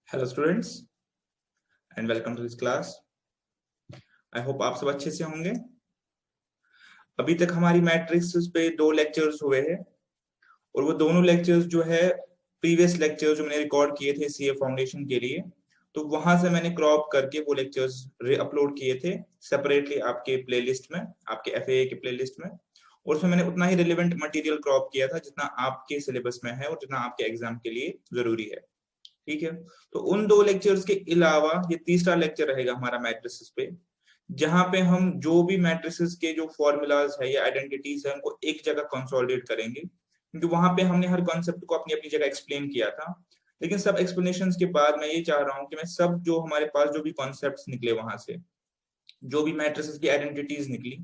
Hello students and welcome to this class. I hope आप सब अच्छे से होंगे। अभी तक हमारी मैट्रिक्स पे 2 लेक्चर्स हुए हैं और वो दोनों लेक्चर्स जो है प्रीवियस लेक्चर जो मैंने रिकॉर्ड किए थे सीए फाउंडेशन के लिए, तो वहां से मैंने क्रॉप करके वो लेक्चर्स अपलोड किए थे सेपरेटली आपके प्लेलिस्ट में, आपके एफएए के प्लेलिस्ट में। और उसमें मैंने उतना ही रिलेवेंट मटेरियल क्रॉप किया था जितना आपके सिलेबस में है और जितना आपके एग्जाम के लिए जरूरी है। ठीक है, तो उन 2 लेक्चर्स के अलावा ये तीसरा लेक्चर रहेगा हमारा मैट्रिसेस पे, जहां पे हम जो भी मैट्रिसेस के जो फॉर्मूलाज है या आइडेंटिटीज है उनको एक जगह कंसोलिडेट करेंगे, क्योंकि वहां पे हमने हर कॉन्सेप्ट को अपनी अपनी जगह एक्सप्लेन किया था। लेकिन सब एक्सप्लेनेशंस के बाद मैं ये चाह रहा हूँ कि मैं सब जो हमारे पास जो भी कॉन्सेप्ट्स निकले वहां से, जो भी मैट्रिसेस की आइडेंटिटीज निकली,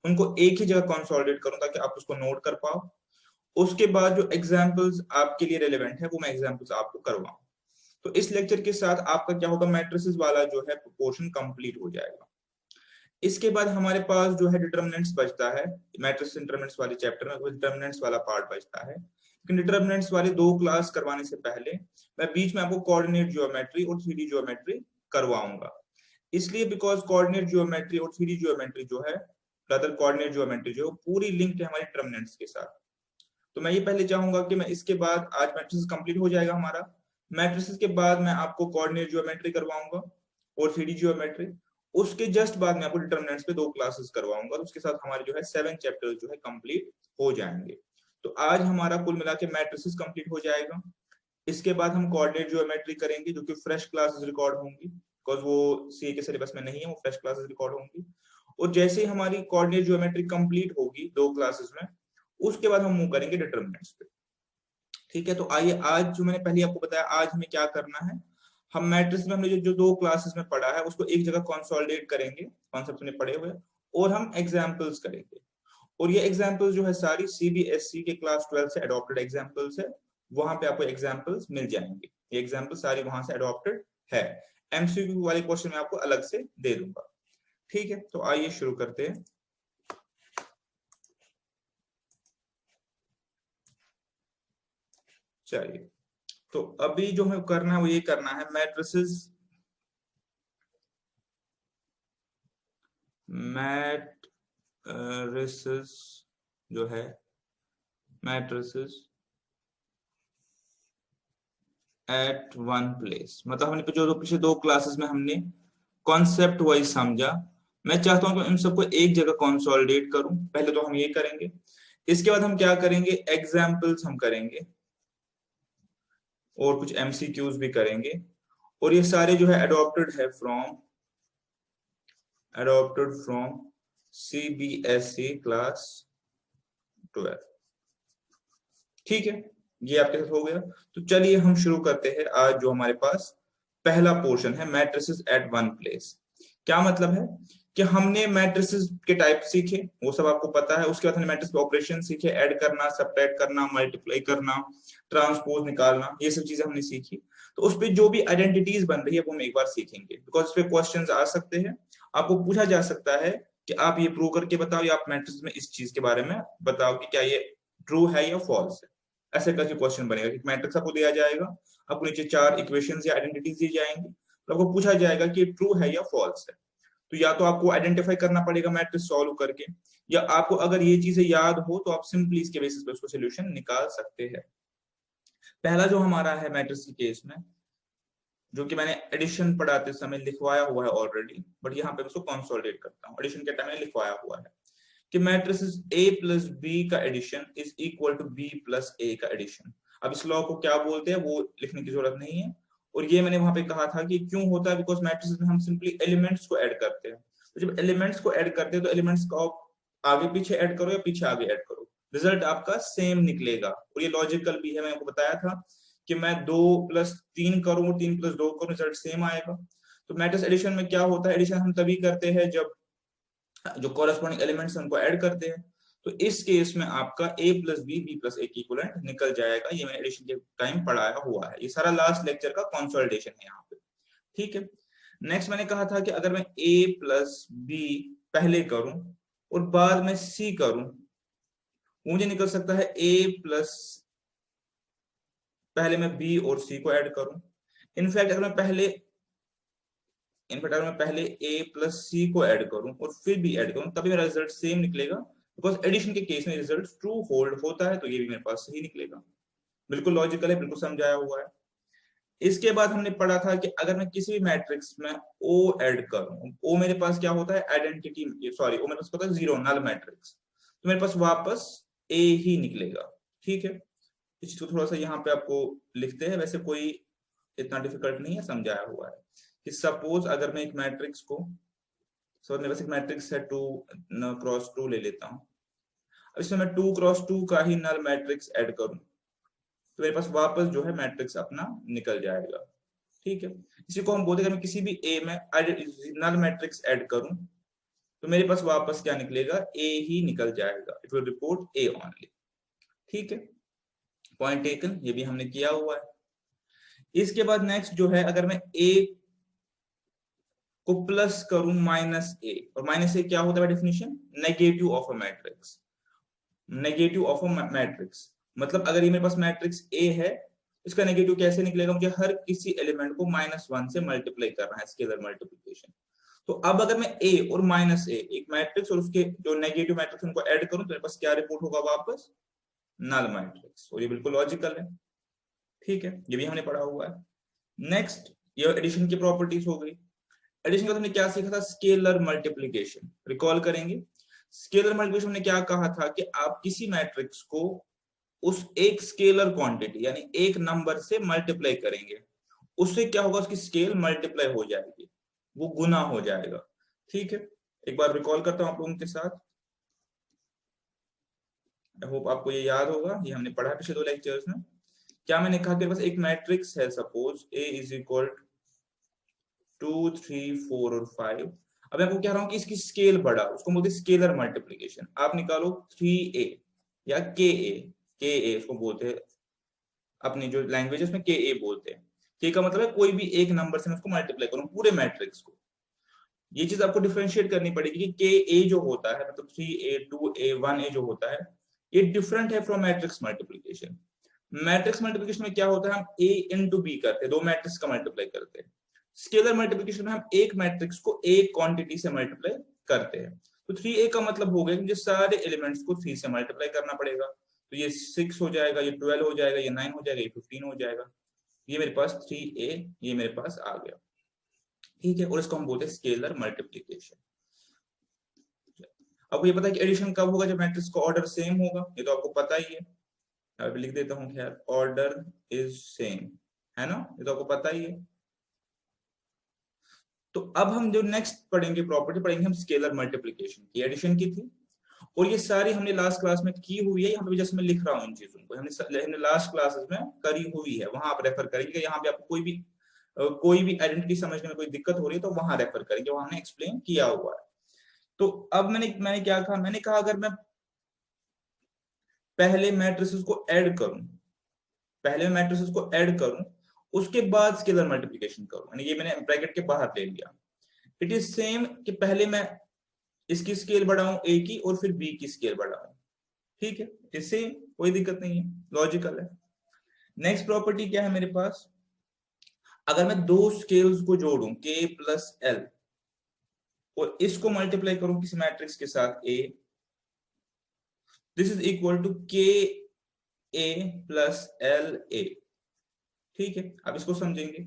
उनको एक ही जगह कंसोलिडेट करूं ताकि आप उसको नोट कर पाओ। उसके बाद जो एग्जाम्पल्स आपके लिए रेलिवेंट है वो मैं एग्जाम्पल्स आपको करवाऊं। तो इस लेक्चर के साथ आपका क्या होगा, मैट्रिसेस वाला जो है पोर्शन कंप्लीट हो जाएगा। इसके बाद हमारे पास जो है डिटरमिनेंट्स बचता है, मैट्रिक्स डिटरमिनेंट्स वाले चैप्टर में वो डिटरमिनेंट्स वाला पार्ट बचता है। लेकिन डिटरमिनेंट्स वाले 2 क्लास करवाने से पहले मैं बीच में आपको कोऑर्डिनेट ज्योमेट्री और 3D ज्योमेट्री करवाऊंगा। इसलिए बिकॉज कोऑर्डिनेट ज्योमेट्री और 3D ज्योमेट्री जो है, रादर कोऑर्डिनेट ज्योमेट्री जो पूरी लिंक्ड है हमारे डिटरमिनेंट्स के साथ। तो मैं ये पहले चाहूंगा कि मैं इसके बाद, आज मैट्रिक्स कंप्लीट हो जाएगा हमारा, मैट्रिसेस के बाद मैं आपको कोऑर्डिनेट ज्योमेट्री करवाऊंगा और 3D ज्योमेट्री। उसके जस्ट बाद मैं आपको डिटरमिनेंट्स पे 2 क्लासेस करवाऊंगा और उसके साथ हमारे जो है 7 चैप्टर जो है कंप्लीट हो जाएंगे। तो आज हमारा कुल मिला के मैट्रिसेस कंप्लीट हो जाएगा। इसके बाद हम कोऑर्डिनेट ज्योमेट्री करेंगे जो कि फ्रेश क्लासेस रिकॉर्ड होंगी, बिकॉज वो सीए के सिलेबस में नहीं है, वो फ्रेश क्लासेस रिकॉर्ड होंगी। और जैसे ही हमारी कोऑर्डिनेट ज्योमेट्री कंप्लीट होगी 2 क्लासेस में, उसके बाद हम मूव करेंगे डिटरमिनेंट्स पे। ठीक है, तो आइए आज जो मैंने पहले आपको बताया, आज हमें क्या करना है, हम मैट्रिक्स में हमने जो 2 क्लासेस में पढ़ा है उसको एक जगह कंसोलिडेट करेंगे, कॉन्सेप्ट में पढ़े हुए, और हम एग्जाम्पल्स करेंगे। और ये एग्जाम्पल्स जो है सारी सीबीएसई के क्लास 12 से अडॉप्टेड एग्जाम्पल्स है, वहां पे आपको एग्जाम्पल्स मिल जाएंगे। ये एग्जाम्पल सारी वहां से अडॉप्टेड है। एमसीक्यू वाले क्वेश्चन मैं आपको अलग से दे दूंगा। ठीक है, तो आइए शुरू करते हैं। चलिए, तो अभी जो हमें करना है वो ये करना है, मैट्रिसेस जो है मैट्रिसेस एट वन प्लेस, मतलब हमने जो पिछले 2 क्लासेस में हमने कॉन्सेप्ट वाइज समझा, मैं चाहता हूं कि इन सबको एक जगह कंसोलिडेट करूं। पहले तो हम ये करेंगे, इसके बाद हम क्या करेंगे, एग्जाम्पल्स हम करेंगे और कुछ एमसीक्यूज भी करेंगे। और ये सारे जो है अडॉप्टेड फ्रॉम सीबीएसई क्लास 12। ठीक है, ये आपके साथ हो गया। तो चलिए हम शुरू करते हैं। आज जो हमारे पास पहला पोर्शन है, मैट्रिसेस एट वन प्लेस। क्या मतलब है कि हमने मैट्रिसेस के टाइप सीखे, वो सब आपको पता है। उसके बाद हमने मैट्रिक्स पे ऑपरेशन सीखे, ऐड करना, सब्ट्रैक्ट करना, मल्टीप्लाई करना, ट्रांसपोज निकालना, ये सब चीजें हमने सीखी। तो उस पर जो भी आइडेंटिटीज बन रही है वो हम एक बार सीखेंगे, बिकॉज उस पर क्वेश्चन आ सकते हैं। आपको पूछा जा सकता है कि आप ये प्रूव करके बताओ या आप मैट्रिक्स में इस चीज के बारे में बताओ कि क्या ये ट्रू है या फॉल्स है। ऐसे करके क्वेश्चन बनेगा कि मैट्रिक्स आपको दिया जाएगा, आपको नीचे 4 इक्वेशंस या आइडेंटिटीज दी जाएंगी, तो आपको पूछा जाएगा कि ट्रू है या फॉल्स है। तो या तो आपको आइडेंटिफाई करना पड़ेगा मैट्रिक्स सॉल्व करके, या आपको अगर ये चीजें याद हो तो आप सिंपली इसके बेसिस पे उसको सोल्यूशन निकाल सकते हैं। पहला जो हमारा है मैट्रिक्स के केस में, जो कि मैंने एडिशन पढ़ाते समय लिखवाया हुआ है ऑलरेडी, बट यहाँ पे उसको कंसोलिडेट करता हूँ। एडिशन के टाइम में लिखवाया हुआ है कि मैट्रिसेस A प्लस बी का addition is equal to B plus A का एडिशन। अब इस लॉ को क्या बोलते हैं वो लिखने की जरूरत नहीं है। और ये मैंने वहां पे कहा था कि क्यों होता है, बिकॉज मैट्रिसेस में हम सिंपली एलिमेंट्स को ऐड करते हैं। तो जब एलिमेंट्स को ऐड करते हैं तो एलिमेंट्स को आगे पीछे ऐड करो या पीछे आगे ऐड करो, रिजल्ट आपका सेम निकलेगा। और ये लॉजिकल भी है, मैंने आपको बताया था कि मैं 2 प्लस 3 करूं, 3 प्लस 2 करूं, रिजल्ट सेम आएगा। तो मैट्रिक्स एडिशन में क्या होता है, एडिशन हम तभी करते हैं जब जो कॉरेस्पॉन्डिंग एलिमेंट्स उनको ऐड करते हैं। तो इस केस में आपका a plus B B plus A की इक्विवेलेंट निकल जाएगा। ये मैंने एडिशन के टाइम पढ़ाया हुआ है, ये सारा लास्ट लेक्चर का कंसोलिडेशन है यहाँ पे। ठीक है, नेक्स्ट मैंने कहा था कि अगर मैं a प्लस बी पहले करूं और बाद में c करूं, मुझे निकल सकता है a प्लस, पहले मैं b और c को ऐड करूं, इनफैक्ट अगर मैं पहले a प्लस सी को ऐड करूं और फिर भी ऐड करूं तभी मेरा रिजल्ट सेम निकलेगा, बिकॉज एडिशन के केस में रिजल्ट ट्रू होल्ड होता है, तो ये भी मेरे पास सही निकलेगा। बिल्कुल लॉजिकल है, बिल्कुल समझाया हुआ है। इसके बाद हमने पढ़ा था कि अगर मैं किसी भी मैट्रिक्स में ओ ऐड करूं, ओ मेरे पास क्या होता है, आइडेंटिटी, सॉरी ओ मेरे पास होता है जीरो, नल मैट्रिक्स, तो मेरे पास वापस ए ही निकलेगा। ठीक है, इस चीज को थोड़ा सा यहाँ पे आपको लिखते हैं, वैसे कोई इतना डिफिकल्ट नहीं है, समझाया हुआ है कि सपोज अगर मैं एक मैट्रिक्स को, मेरे पास एक मैट्रिक्स है 2x2 ले लेता हूँ। अब इसमें मैं 2x2 का ही नल मैट्रिक्स ऐड करूं तो मेरे पास वापस जो है मैट्रिक्स अपना निकल जाएगा। ठीक है, इसी को हम बोलते हैं, मैं किसी भी ए में नल मैट्रिक्स ऐड करूं तो मेरे पास वापस क्या निकलेगा, ए ही निकल जाएगा, it will report A only. ठीक है, पॉइंट टेकन, ये भी हमने किया हुआ है। इसके बाद नेक्स्ट जो है, अगर मैं ए को प्लस करूं माइनस ए, और माइनस ए क्या होता है definition, negative of a matrix. Negative of a matrix मतलब अगर ये मेरे पास मैट्रिक्स ए है, इसका नेगेटिव कैसे निकलेगा, मुझे हर किसी एलिमेंट को -1 से मल्टीप्लाई करना है, स्केलर मल्टीप्लिकेशन। तो अब अगर मैं ए और माइनस ए, एक मैट्रिक्स और उसके जो नेगेटिव मैट्रिक्स उनको ऐड करूं तो मेरे पास क्या रिपोर्ट होगा वापस, नल मैट्रिक्स, और ये बिल्कुल लॉजिकल है। ठीक है, ये भी हमने पढ़ा हुआ है। नेक्स्ट, ये एडिशन की प्रॉपर्टीज हो गई। एडिशन का हमने क्या सीखा था, स्केलर मल्टीप्लिकेशन, रिकॉल करेंगे। स्केलर मल्टीप्लिकेशन हमने क्या कहा था कि आप किसी मैट्रिक्स को उस एक स्केलर क्वांटिटी यानी एक नंबर से मल्टीप्लाई करेंगे, उससे क्या होगा, उसकी स्केल मल्टीप्लाई हो जाएगी, वो गुना हो जाएगा। ठीक है, एक बार रिकॉल करता हूं आप लोगों के साथ, आई होप आपको ये याद होगा, ये हमने पढ़ा पिछले 2 लेक्चर्स में। क्या मैंने कहा कि बस एक मैट्रिक्स है, सपोज ए इज इक्वल 2 3 4 और 5। अब मैं आपको कह रहा हूं कि इसकी स्केल बढ़ा, उसको बोलते हैं स्केलर मल्टीप्लिकेशन। आप निकालो 3a या के ए उसको बोलते हैं, अपनी जो लैंग्वेज है उसमें के ए बोलते हैं। के का मतलब है कोई भी एक नंबर से मैं उसको मल्टीप्लाई करूं पूरे मैट्रिक्स को। ये चीज आपको डिफरेंशिएट करनी पड़ेगी कि के ए जो होता है, मतलब 3a 2a 1a जो होता है, ये डिफरेंट है from matrix multiplication. Matrix multiplication में क्या होता है, हम a इंटू बी करते हैं, दो मैट्रिक्स का मल्टीप्लाई करते हैं। स्केलर मल्टीप्लिकेशन में हम एक मैट्रिक्स को एक क्वांटिटी से मल्टीप्लाई करते हैं। तो 3a का मतलब हो गया कि मुझे सारे एलिमेंट्स को 3 से मल्टीप्लाई करना पड़ेगा, तो ये 6 हो जाएगा, ये 12 हो जाएगा, ये 9 हो जाएगा, ये 15 हो जाएगा। ये मेरे पास 3a ये मेरे पास आ गया। ठीक है, और इसको हम बोलते हैं स्केलर मल्टीप्लिकेशन। आपको ये पता है कि एडिशन कब होगा, जब मैट्रिक्स का ऑर्डर सेम होगा, ये तो आपको पता ही है। अब लिख देता हूं, खैर ऑर्डर इज सेम, है ना, ये तो आपको पता ही है। तो अब हम जो नेक्स्ट पढ़ेंगे प्रॉपर्टी पढ़ेंगे हम स्केलर मल्टीप्लिकेशन की, एडिशन की थी, और ये सारी हमने लास्ट क्लास में की हुई है। यहाँ पे जैसे मैं लिख रहा हूँ इन चीजों को, हमने लास्ट क्लासेस में करी हुई है, वहां आप रेफर करेंगे। यहाँ पे आपको कोई भी आइडेंटिटी समझने में कोई दिक्कत हो रही है तो वहां रेफर करेंगे, वहां हमने एक्सप्लेन किया हुआ है। तो अब मैंने क्या कहा, मैंने कहा अगर मैं पहले मैट्रिसेस को ऐड करूं, उसके बाद स्केलर मल्टीप्लिकेशन करूं, यानी ये मैंने ब्रैकेट के बाहर ले लिया। इट इज सेम कि पहले मैं इसकी स्केल बढ़ाऊं ए की और फिर बी की स्केल बढ़ाऊं। ठीक है, इट इज सेम, कोई दिक्कत नहीं है, लॉजिकल है। नेक्स्ट प्रॉपर्टी क्या है मेरे पास, अगर मैं दो स्केल्स को जोड़ूं k प्लस एल और इसको मल्टीप्लाई करूं किसी मैट्रिक्स के साथ a, this is equal to के ए प्लस एल ए। ठीक है, अब इसको समझेंगे।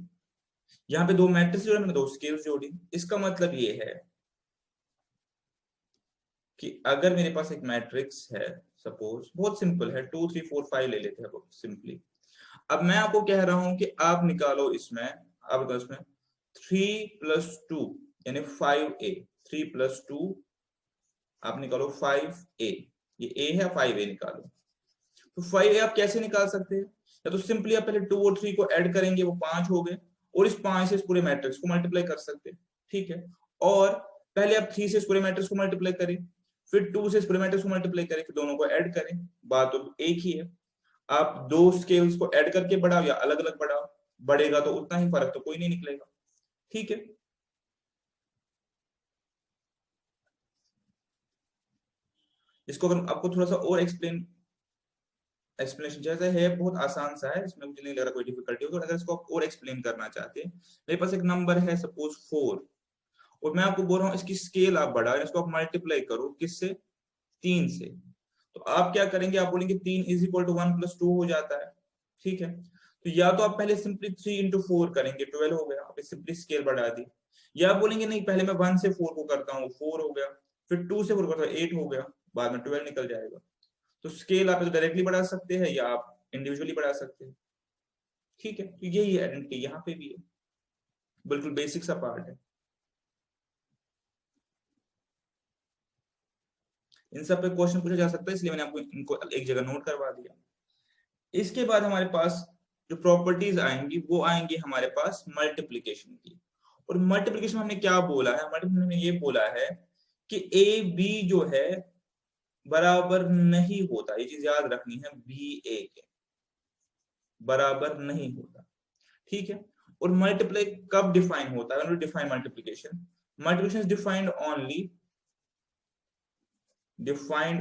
यहाँ पे दो मैट्रिक्स जोड़े, मैंने दो स्केल्स जोड़ी, इसका मतलब ये है कि अगर मेरे पास एक मैट्रिक्स है, सपोज बहुत सिंपल है, 2 3 4 5 ले लेते हैं सिंपली। अब मैं आपको कह रहा हूं कि आप निकालो इसमें, आप 3 प्लस 2 यानी 5a, 3 प्लस 2 आप निकालो 5a, ये a है, 5a निकालो। तो 5a आप कैसे निकाल सकते हैं, या तो सिंपली आप पहले 2 और 3 को ऐड करेंगे, वो 5 हो गए, और इस 5 से इस पूरे मैट्रिक्स को मल्टीप्लाई कर सकते हैं। ठीक है, और पहले आप 3 से इस पूरे मैट्रिक्स को मल्टीप्लाई करें, फिर 2 से इस पूरे मैट्रिक्स को मल्टीप्लाई करें, फिर दोनों को ऐड करें, बात तो एक ही है। आप दो स्केल्स को ऐड करके बढ़ाओ या अलग अलग बढ़ाओ, बढ़ेगा तो उतना ही, फर्क तो कोई नहीं निकलेगा। ठीक है, इसको अगर आपको थोड़ा सा और एक्सप्लेन एक्सप्लेनेशन जैसे है बहुत आसान सा है, इसमें मुझे नहीं लग रहा कोई डिफिकल्टी होगी। अगर इसको आप और एक्सप्लेन करना चाहते हैं, मेरे पास एक नंबर है सपोज 4, और मैं आपको बोल रहा हूँ इसकी स्केल आप बढ़ा, इसको आप मल्टीप्लाई करो किससे, 3 से। तो आप क्या करेंगे, आप बोलेंगे 3 इज इक्वल टू 1 + 2 हो जाता है, ठीक है। तो या तो आप पहले सिंपली 3 × 4 करेंगे, 12 हो गया, आपने सिंपली स्केल बढ़ा दी। या आप बोलेंगे नहीं, पहले मैं 1 से 4 को करता हूँ, 4 हो गया, फिर 2 से 4 करता हूँ, 8 हो गया, बाद में 12 निकल जाएगा। तो स्केल आप डायरेक्टली बढ़ा सकते हैं या आप इंडिविजुअली बढ़ा सकते हैं, ठीक है। तो यही आइडेंटिटी यहाँ पे भी है, बिल्कुल बेसिक सा पार्ट है। इन सब पे क्वेश्चन पूछा जा सकता है, इसलिए मैंने आपको इनको एक जगह नोट करवा दिया। इसके बाद हमारे पास जो प्रॉपर्टीज आएंगी वो आएंगी हमारे पास मल्टीप्लिकेशन की। और मल्टीप्लिकेशन में हमने क्या बोला है, मल्टीप्लिकेशन में ये बोला है कि ए बी जो है बराबर नहीं होता, ये चीज याद रखनी है, बी ए के बराबर नहीं होता, ठीक है। और मल्टीप्लाई कब डिफाइन होता है, define multiplication, multiplication is defined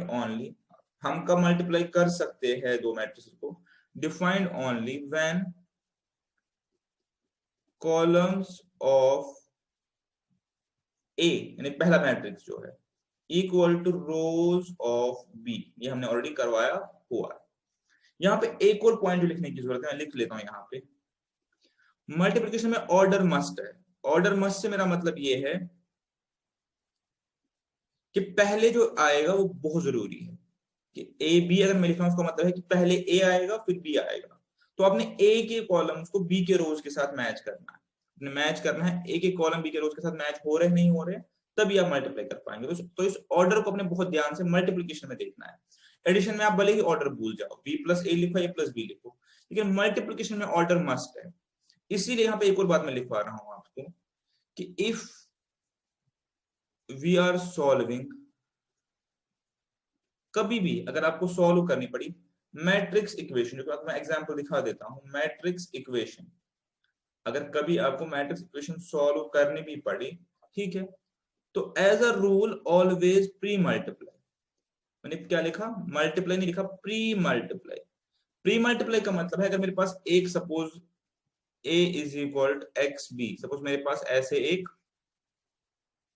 only, हम कब मल्टीप्लाई कर सकते हैं दो मैट्रिक्स को, defined only when columns of A, यानी पहला मैट्रिक्स जो है, equal to rows of B, ये हमने ऑलरेडी करवाया हुआ है। यहाँ पे एक और पॉइंट जो लिखने की जरूरत है, मैं लिख लेता हूं यहाँ पे, मल्टीप्लिकेशन में ऑर्डर मस्ट है। ऑर्डर मस्ट से मेरा मतलब ये है कि पहले जो आएगा वो बहुत जरूरी है, कि ए बी अगर मैं लिख रहा हूं उसका मतलब है कि पहले ए आएगा फिर बी आएगा। तो आपने ए के कॉलम्स को बी के रोज के साथ मैच करना है, आपने मैच करना है, ए के कॉलम बी के रोज के साथ मैच हो रहे नहीं हो रहे, तभी आप मल्टीप्लाई कर पाएंगे। तो इस ऑर्डर को अपने बहुत ध्यान से मल्टीप्लिकेशन में देखना है। एडिशन में आप भले ही ऑर्डर भूल जाओ, बी प्लस ए लिखो, ए प्लस बी लिखो, लेकिन मल्टीप्लिकेशन में ऑर्डर मस्ट है। इसीलिए यहाँ पे एक और बात मैं लिखवा रहा हूं आपको कि इफ वी आर सॉल्विंग, कभी भी अगर आपको सॉल्व करनी पड़ी मैट्रिक्स इक्वेशन, जो मैं एग्जांपल दिखा देता हूं, मैट्रिक्स इक्वेशन, अगर कभी आपको मैट्रिक्स इक्वेशन सॉल्व करनी भी पड़ी, ठीक है, तो as a rule always pre multiply. मैंने क्या लिखा, मल्टीप्लाई नहीं लिखा, प्री मल्टीप्लाई। प्री मल्टीप्लाई का मतलब है अगर मेरे पास एक suppose a is equal to x b, suppose मेरे पास ऐसे एक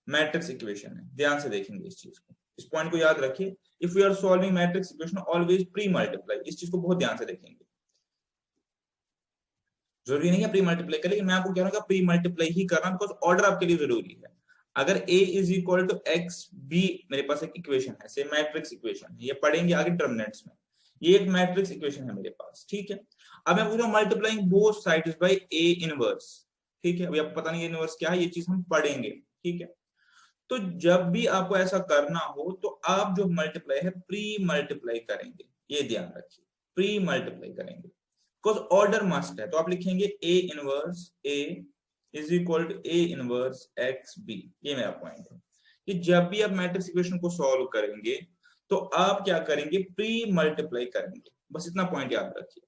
मैट्रिक्स इक्वेशन है, ध्यान से देखेंगे इस चीज को, इस पॉइंट को याद रखिए, if we are solving matrix equation always pre multiply, इस चीज को बहुत ध्यान से देखेंगे। जरूरी नहीं है प्री मल्टीप्लाई करें, लेकिन मैं आपको कह रहा हूँ प्री मल्टीप्लाई ही करना, बिकॉज ऑर्डर आपके लिए जरूरी है। अगर a is equal to x b, मेरे पास एक इक्वेशन है, सेम मैट्रिक्स इक्वेशन है, ये पढ़ेंगे आगे टर्मिनेट्स में, ये एक मैट्रिक्स इक्वेशन है मेरे पास, ठीक है। अब मैं पूछ रहा हूँ multiplying both sides by a inverse, ठीक है, अभी आपको पता नहीं है इनवर्स क्या है, ये चीज हम पढ़ेंगे, ठीक है। तो जब भी आपको ऐसा करना हो तो आप जो मल्टीप्लाई है प्री मल्टीप्लाई करेंगे, ये ध्यान रखिए, प्री मल्टीप्लाई करेंगे, बिकॉज ऑर्डर मस्ट है। तो आप लिखेंगे a inverse a is equal to a inverse x b, ये मेरा पॉइंट है कि जब भी आप मैट्रिक्स इक्वेशन को सॉल्व करेंगे तो आप क्या करेंगे, प्री मल्टीप्लाई करेंगे, बस इतना पॉइंट याद रखिए,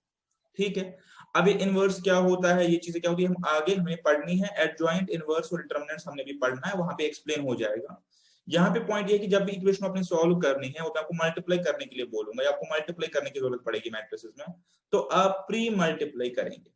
ठीक है। अब ये इनवर्स क्या होता है, ये चीजें क्या होती है, हम आगे हमें पढ़नी है, एडजॉइंट, इनवर्स और डिटरमिनेंट्स हमने भी पढ़ना है, वहां पे एक्सप्लेन हो जाएगा। यहाँ पे पॉइंट ये है कि जब भी इक्वेशन आपने सॉल्व करनी है, वो मैं आपको मल्टीप्लाई करने के लिए बोलूंगा, या आपको मल्टीप्लाई करने की जरूरत पड़ेगी मैट्रिसेस में, तो आप प्री मल्टीप्लाई करेंगे,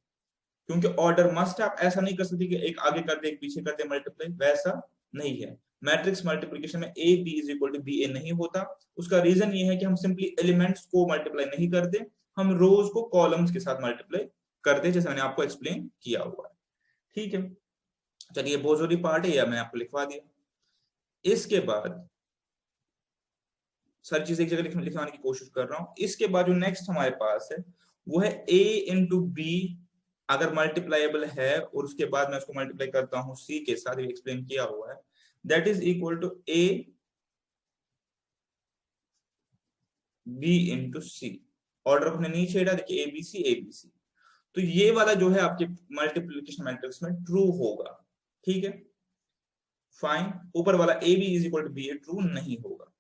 क्योंकि ऑर्डर मस्ट है। आप ऐसा नहीं कर सकते कि एक आगे कर दे एक पीछे कर दे मल्टीप्लाई, वैसा नहीं है। मैट्रिक्स मल्टीप्लिकेशन में A B is equal to B A नहीं होता। उसका रीजन ये है कि हम सिंपली एलिमेंट्स को मल्टीप्लाई नहीं करते, हम रोज को कॉलम्स के साथ मल्टीप्लाई करते, जैसे मैंने आपको एक्सप्लेन किया हुआ है, ठीक है। चलिए बहुत जरूरी पार्ट है, या मैंने आपको लिखवा दिया। इसके बाद सारी चीजें एक जगह लिखवाने की कोशिश कर रहा हूं। इसके बाद जो नेक्स्ट हमारे पास है वो है a इंटू बी, अगर मल्टीप्लाइबल है और उसके बाद मैं उसको मल्टीप्लाई करता हूं c के साथ, ये एक्सप्लेन किया हुआ है, that is equal to a b into c. Order अपने नीचे छेड़ा, देखिए ABC। तो ये वाला जो है आपके मल्टीप्लिकेशन मैट्रिक्स में ट्रू होगा, ठीक है, फाइन। ऊपर वाला a B is equal to B a true नहीं होगा,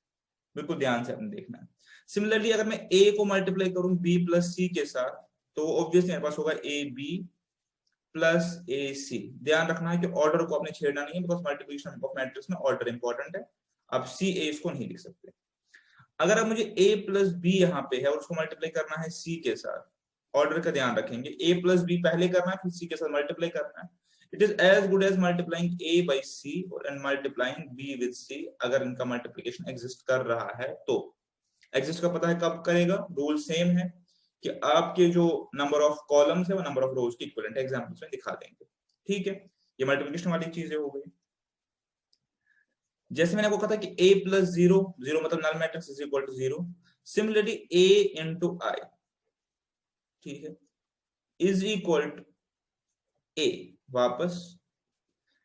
बिल्कुल ध्यान से आपने देखना है। सिमिलरली अगर मैं a को मल्टीप्लाई करूं b प्लस सी के साथ, तो ऑब्वियसली मेरे पास होगा ए बी प्लस ए सी। ध्यान रखना है कि ऑर्डर को आपने छेड़ना नहीं है, बिकॉज मल्टीप्लिकेशन ऑफ मैट्रिक्स में ऑर्डर इंपॉर्टेंट है। आप सी ए इसको नहीं लिख सकते। अगर अब मुझे a प्लस बी यहाँ पे है और उसको मल्टीप्लाई करना है c के साथ, ऑर्डर का ध्यान रखेंगे, a प्लस बी पहले करना है फिर c के साथ मल्टीप्लाई करना है। It is as good as multiplying a by c और मल्टीप्लाइंग b विद c, अगर इनका मल्टीप्लिकेशन एग्जिस्ट कर रहा है तो। एग्जिस्ट का पता है कब करेगा, रूल सेम है कि आपके जो नंबर ऑफ कॉलम्स है वो नंबर ऑफ रोज के इक्विवेलेंट एग्जांपल्स में दिखा देंगे। ठीक है, ये मल्टीप्लिकेशन वाली चीजें हो गई। जैसे मैंने आपको कहा था कि a प्लस जीरो, जीरो मतलब null matrix is equal to zero. Similarly a into I, ठीक है, इज इक्वल टू a वापस,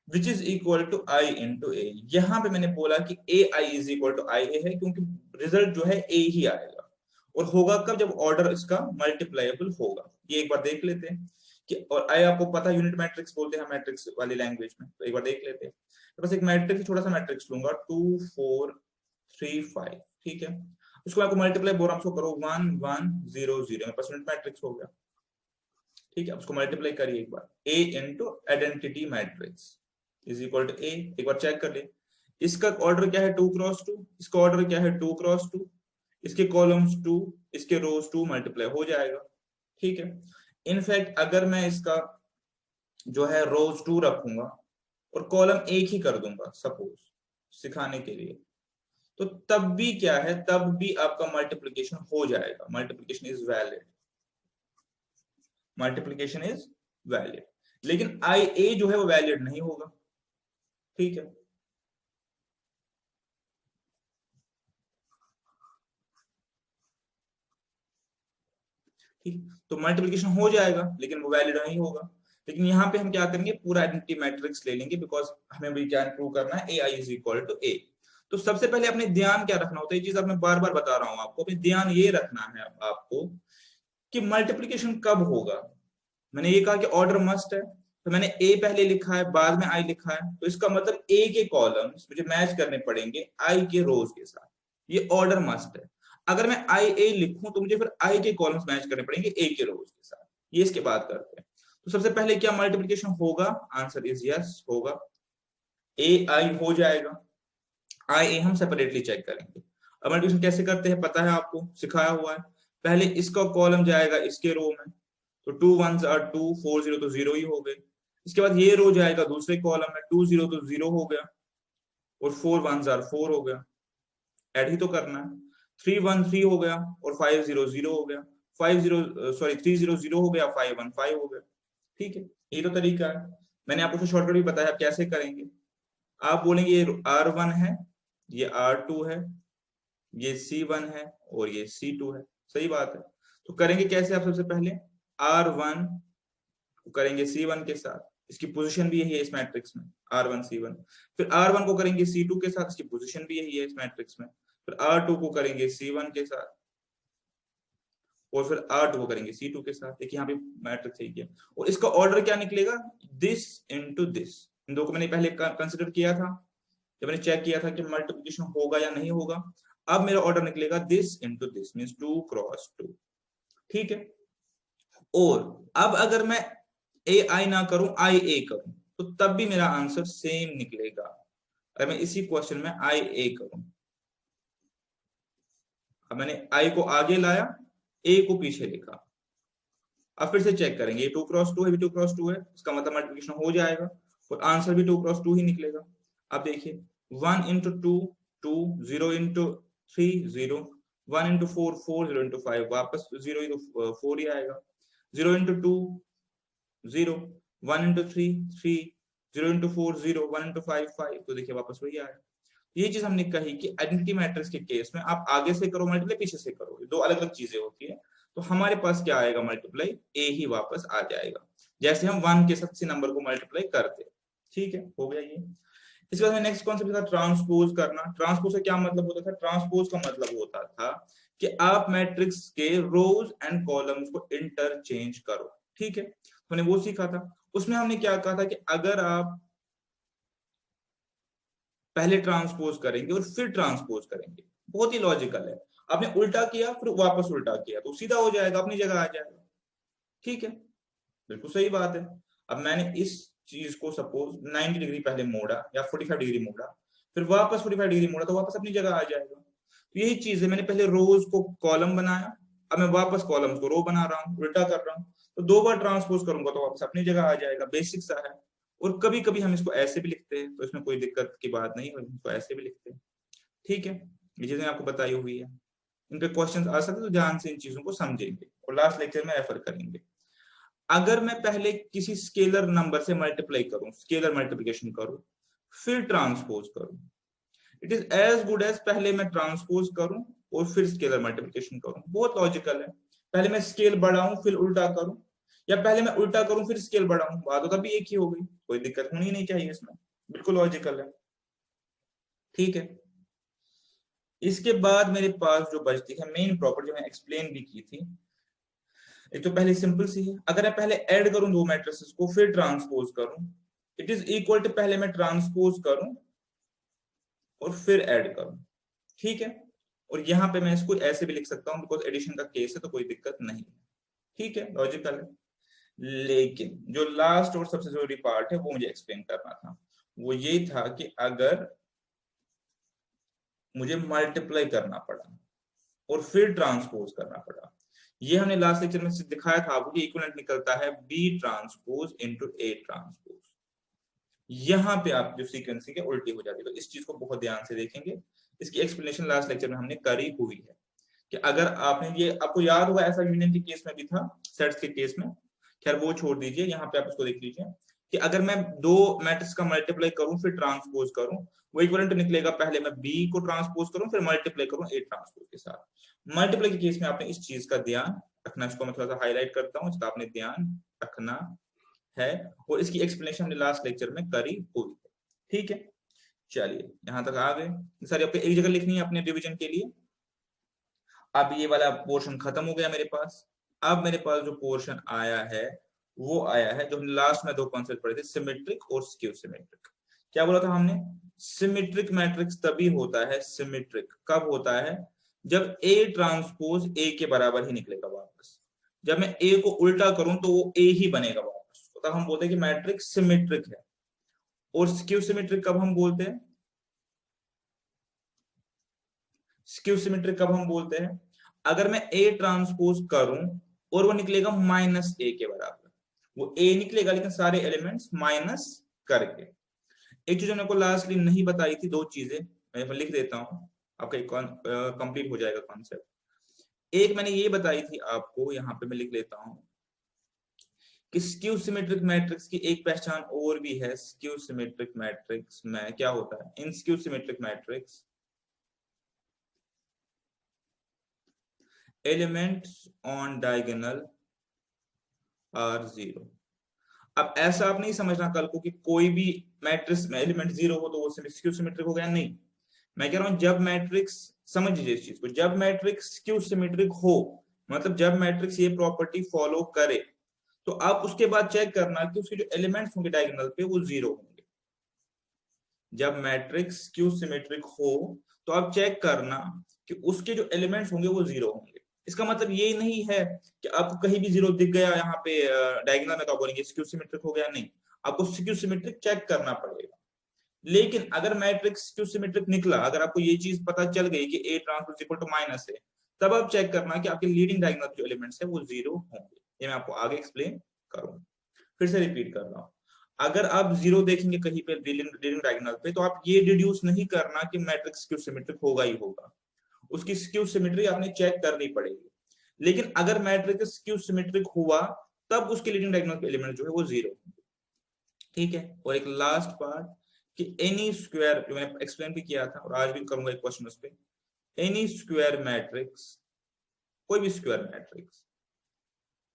which is equal to I into A. यहां पे मैंने बोला कि A I is equal to I A है, क्योंकि रिजल्ट जो है ए ही आएगा, और होगा कब, जब ऑर्डर इसका मल्टीप्लायबल होगा। ये एक बार देख लेते हैं कि, और आई आपको पता है यूनिट मैट्रिक्स बोलते हैं मैट्रिक्स वाली लैंग्वेज में, तो एक बार देख लेते हैं। तो बस एक मैट्रिक्स, छोटा सा मैट्रिक्स लूंगा 2 4 3 5, ठीक है, उसको आपको मल्टीप्लाई बोल रहा हूं, उसको करो 1 1 0 0, मेरे पास यूनिट मैट्रिक्स हो गया। ठीक है, उसको मल्टीप्लाई करिए एक बार, a into identity matrix is equal to a। एक बार चेक कर ले, इसका ऑर्डर क्या है 2 क्रॉस 2, इसका ऑर्डर क्या है 2 क्रॉस 2, इसके कॉलम्स 2, इसके रोज 2, मल्टीप्लाई हो जाएगा। ठीक है, इनफैक्ट अगर मैं इसका जो है रोज 2 रखूंगा और कॉलम एक ही कर दूंगा सपोज सिखाने के लिए, तो तब भी क्या है, तब भी आपका मल्टीप्लिकेशन हो जाएगा, multiplication is valid, multiplication is valid. लेकिन आई ए जो है वो वैलिड नहीं होगा। ठीक है, ठीक, तो मल्टीप्लिकेशन हो जाएगा लेकिन वो वैलिड नहीं होगा। लेकिन यहाँ पे हम क्या करेंगे, पूरा आइडेंटिटी मैट्रिक्स ले लेंगे, बिकॉज हमें भी क्या प्रूव करना है, ए आई इज इक्वल टू ए। तो सबसे पहले अपने ध्यान क्या रखना होता है, ये चीज अब मैं बार बार बता रहा हूँ आपको, अपने ध्यान ये रखना है आपको कि मल्टीप्लिकेशन कब होगा। मैंने ये कहा कि ऑर्डर मस्ट है, तो मैंने ए पहले लिखा है बाद में आई लिखा है, तो इसका मतलब ए के कॉलम्स मुझे मैच करने पड़ेंगे आई के रोज के साथ, ये ऑर्डर मस्ट है। अगर मैं आई ए लिखूं तो मुझे फिर आई के कॉलम्स मैच करने पड़ेंगे ए के रोज के साथ। ये इसके बाद करते हैं। तो सबसे पहले क्या मल्टीप्लिकेशन होगा, आंसर इज यस होगा, ए आई हो जाएगा, आई ए हम सेपरेटली चेक करेंगे। अब मल्टीप्लिकेशन कैसे करते हैं पता है आपको, सिखाया हुआ है। पहले इसका कॉलम जाएगा इसके रो में, तो 2 1s are 2, 4 0 तो 0 ही हो गए। इसके बाद ये रो जाएगा दूसरे कॉलम में, 2 0 तो 0 हो गया, और 4 1s are 4 हो गया, ऐड ही तो करना है। 3 1 3 हो गया और 5 0 0 हो गया, 5 0 सॉरी 3 0 0 हो गया, 5 1 5 हो गया। ठीक है, ये तो तरीका है। मैंने आपको फिर शॉर्टकट भी बताया आप कैसे करेंगे। आप बोलेंगे ये R1 है, ये R2 है, ये C1 है और ये C2 है, सही बात है। तो करेंगे कैसे, आप सबसे पहले R1 करेंगे C1 के साथ, इसकी पोजीशन भी यही है इस मैट्रिक्स में, R1 C1। फिर R1 को करेंगे C2 के साथ, इसकी पोजीशन भी यही है इस मैट्रिक्स में। फिर R2 को करेंगे C1 के साथ, और फिर R2 को करेंगे C2 के साथ। देखिए यहाँ पे मैट्रिक्स यही है, और इसका ऑर्डर क्या निकलेगा, दिस इनटू दिस। इन दो को मैंने पहले कंसिडर किया था जब मैंने चेक किया था कि मल्टीप्लिकेशन होगा या नहीं होगा। अब मेरा ऑर्डर निकलेगा this into this, means 2 cross 2। ठीक है, और अब अगर मैं ए आई ना करूं, आई ए करूं, तो तब भी मेरा आंसर सेम निकलेगा। अगर मैं इसी क्वेश्चन में आई ए करूं, अब मैंने आई को आगे लाया, ए को पीछे लिखा, अब फिर से चेक करेंगे, ये 2 क्रॉस 2 है, भी 2 क्रॉस 2 है, इसका मतलब मल्टीप्लिकेशन हो जाएगा और आंसर भी 2 क्रॉस 2 ही निकलेगा। अब देखिए 1 इंटू 2 2, 0 इंटू 3 0, 1 इंटू 4 4, 0 इंटू 5 वापस 0 ही तो 4 ही आएगा, 0 इंटू 2 0, 1 इंटू 3 3, 0 इंटू 4 0, 1 इंटू 5 5, तो देखिए वापस वही आया। ये चीज हमने कही कि आइडेंटिटी मैट्रिक्स के केस में आप आगे से करो मल्टीप्लाई, पीछे से करो, दो अलग अलग चीजें होती है। तो हमारे पास क्या आएगा, मल्टीप्लाई ए ही वापस आ जाएगा, जैसे हम 1 के साथ किसी नंबर को मल्टीप्लाई करते हैं। ठीक है, हो गया ये। इसके बाद नेक्स्ट कॉन्सेप्ट था ट्रांसपोज करना। ट्रांसपोज का क्या मतलब होता था, ट्रांसपोज का मतलब होता था कि आप मैट्रिक्स के रोज एंड कॉलम्स को इंटरचेंज करो। ठीक है, तो हमने वो सीखा था। उसमें हमने क्या कहा था कि अगर आप पहले ट्रांसपोज करेंगे और फिर ट्रांसपोज करेंगे, बहुत ही लॉजिकल है। आपने उल्टा किया फिर वापस उल्टा किया तो सीधा हो जाएगा, अपनी जगह आ जाएगा। ठीक है, बिल्कुल सही बात है। अब मैंने इस चीज को सपोज 90 डिग्री पहले मोड़ा या 45 डिग्री मोड़ा, फिर वापस 45 डिग्री मोड़ा, तो वापस अपनी जगह आ जाएगा। तो यही चीज है, मैंने पहले रोज को कॉलम बनाया, अब मैं वापस कॉलम्स को रो बना रहा हूँ, उल्टा कर रहा हूँ। तो 2 बार ट्रांसपोज करूंगा तो वापस अपनी जगह आ जाएगा, बेसिक सा है। और कभी कभी हम इसको ऐसे भी लिखते हैं, तो इसमें कोई दिक्कत की बात नहीं है, इसको ऐसे भी लिखते हैं। ठीक है, ये चीजें आपको बताई हुई है, इन पे क्वेश्चन आ सकते तो ध्यान से इन चीजों को समझेंगे और लास्ट लेक्चर में रेफर करेंगे। अगर मैं पहले किसी स्केलर नंबर से मल्टीप्लाई करूं, स्केलर मल्टीप्लिकेशन करूं, फिर ट्रांसपोज करूं, it is as good as पहले मैं ट्रांसपोज करूं और फिर स्केलर मल्टीप्लिकेशन करूं। बहुत लॉजिकल है, पहले मैं स्केल बढ़ाऊं फिर उल्टा करूं, या पहले मैं उल्टा करूं फिर स्केल बढ़ाऊं, बात तो तभी एक ही हो गई, कोई दिक्कत होनी नहीं चाहिए इसमें, बिल्कुल लॉजिकल है। ठीक है, इसके बाद मेरे पास जो बचती है मेन प्रॉपर्टी, मैंने एक्सप्लेन भी की थी। एक तो पहले सिंपल सी है, अगर मैं पहले ऐड करूं दो मैट्रिसेस को फिर ट्रांसपोज करूं, इट इज इक्वल टू पहले मैं ट्रांसपोज करूं और फिर ऐड करूं। ठीक है, और यहां पे मैं इसको ऐसे भी लिख सकता हूं, बिकॉज एडिशन का केस है तो कोई दिक्कत नहीं है। ठीक है, लॉजिकल है। लेकिन जो लास्ट और सबसे जरूरी पार्ट है वो मुझे एक्सप्लेन करना था, वो ये था कि अगर मुझे मल्टीप्लाई करना पड़ा और फिर ट्रांसपोज करना पड़ा, ये हमने लास्ट लेक्चर में दिखाया था आपको कि इक्विवेलेंट निकलता है b transpose into a transpose. यहां पे आप जो सीक्वेंसिंग है उल्टी हो जाती है, तो इस चीज को बहुत ध्यान से देखेंगे। इसकी एक्सप्लेनेशन लास्ट लेक्चर में हमने करी हुई है कि अगर आपने ये, आपको याद होगा ऐसा यूनियन के केस में भी था, सेट्स के केस में, खैर वो छोड़ दीजिए, यहाँ पे आप इसको देख लीजिए कि अगर मैं दो मैट्रिक्स का मल्टीप्लाई करूं फिर ट्रांसपोज करूं, वो इक्विवेलेंट निकलेगा, पहले मैं बी को ट्रांसपोज करूं फिर मल्टीप्लाई करूं ए ट्रांसपोज के साथ। मल्टीप्लाई के केस में आपने इस चीज का ध्यान रखना, इसको मैं थोड़ा सा हाईलाइट करता हूं, इसका आपने ध्यान रखना है, और इसकी एक्सप्लेनेशन हमने लास्ट लेक्चर में करी हुई है। ठीक है, चलिए यहां तक आ गए। सारी आपको एक जगह लिखनी है अपने डिवीजन के लिए। अब ये वाला पोर्शन खत्म हो गया मेरे पास। अब मेरे पास जो पोर्शन आया है वो आया है जो हमने लास्ट में दो कॉन्सेप्ट पढ़े थे, सिमेट्रिक और स्क्यू सिमेट्रिक। क्या बोला था हमने? सिमेट्रिक मैट्रिक्स तभी होता है, सिमेट्रिक कब होता है? जब ए ट्रांसपोज ए के बराबर ही निकलेगा वापस। जब मैं ए को उल्टा करूं तो वो ए ही बनेगा वापस, तो तब हम बोलते हैं कि मैट्रिक्स सिमेट्रिक है। और स्क्यू सिमेट्रिक कब हम बोलते हैं? स्क्यू सिमेट्रिक कब हम बोलते हैं? अगर मैं ए ट्रांसपोज करूं और वो निकलेगा माइनस ए के बराबर, वो ए निकलेगा लेकिन सारे एलिमेंट्स माइनस करके। एक चीज मैंने को लास्टली नहीं बताई थी, दो चीजें मैं लिख देता हूं, आपका एक कंप्लीट हो जाएगा कॉन्सेप्ट। एक मैंने ये बताई थी आपको, यहां पे मैं लिख लेता हूं कि स्क्यू सिमेट्रिक मैट्रिक्स की एक पहचान और भी है। स्क्यू सिमेट्रिक मैट्रिक्स में क्या होता है? In skew symmetric matrix elements on diagonal are zero. अब ऐसा आप नहीं समझना कल को कि कोई भी मैट्रिक्स में एलिमेंट जीरो हो तो वो स्क्यू सिमेट्रिक हो गया, नहीं। मैं कह रहा हूं जब मैट्रिक्स, समझ लीजिए इस चीज को, जब मैट्रिक्स स्क्यू सिमेट्रिक हो, मतलब जब मैट्रिक्स ये प्रॉपर्टी फॉलो करे, तो आप उसके बाद चेक करना कि उसके जो एलिमेंट्स होंगे डायगोनल पे वो जीरो होंगे। जब मैट्रिक्स स्क्यू सिमेट्रिक हो तो आप चेक करना कि उसके जो एलिमेंट्स होंगे वो जीरो होंगे। इसका मतलब ये नहीं है कि आपको कहीं भी जीरो दिख गया यहाँ पे डायगोनल में तो आप बोलेंगे स्क्यू सिमेट्रिक हो गया, नहीं। आपको स्क्यू सिमेट्रिक चेक करना पड़ेगा। लेकिन अगर मैट्रिक्स स्क्यू सिमेट्रिक निकला, अगर आपको ये चीज पता चल गई कि a transpose equal to minus है, तब आप चेक करना कि आपके लीडिंग डायगोनल जो एलिमेंट्स है वो जीरो होंगे। ये मैं आपको आगे एक्सप्लेन करूंगा। फिर से रिपीट कर रहा हूँ, अगर आप जीरो देखेंगे कहीं पे लीडिंग डायगोनल पे, तो आप ये डिड्यूस नहीं करना कि मैट्रिक्स स्क्यू सिमेट्रिक होगा ही होगा, उसकी स्क्यू सिमेट्री आपने चेक करनी पड़ेगी। लेकिन अगर मैट्रिक्स स्क्यू सिमेट्रिक हुआ तब उसके लीडिंग डायगोनल एलिमेंट जो है वो जीरो। ठीक है, और एक लास्ट पार्ट कि एनी स्क्वायर, जो मैंने एक्सप्लेन भी किया था और आज भी करूंगा एक क्वेश्चन उस पे, एनी स्क्वायर मैट्रिक्स, कोई भी square matrix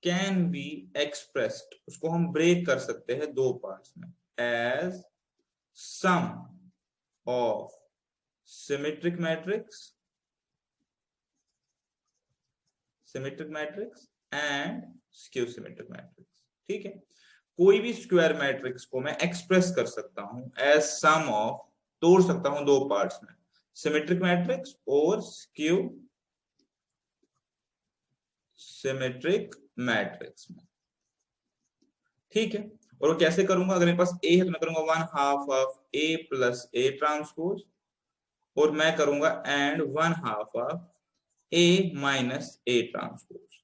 can be expressed, उसको हम ब्रेक कर सकते हैं दो पार्ट्स में, as sum of symmetric matrix and skew symmetric matrix. ठीक है, कोई भी स्क्वायर मैट्रिक्स को मैं एक्सप्रेस कर सकता हूं एज सम ऑफ, तोड़ सकता हूं दो पार्ट्स में, सिमेट्रिक मैट्रिक्स और स्क्यू सिमेट्रिक मैट्रिक्स में। ठीक है, और वो कैसे करूंगा? अगर मेरे पास ए है तो मैं करूंगा 1/2 of A plus A transpose, और मैं करूंगा and 1/2 of A minus A transpose.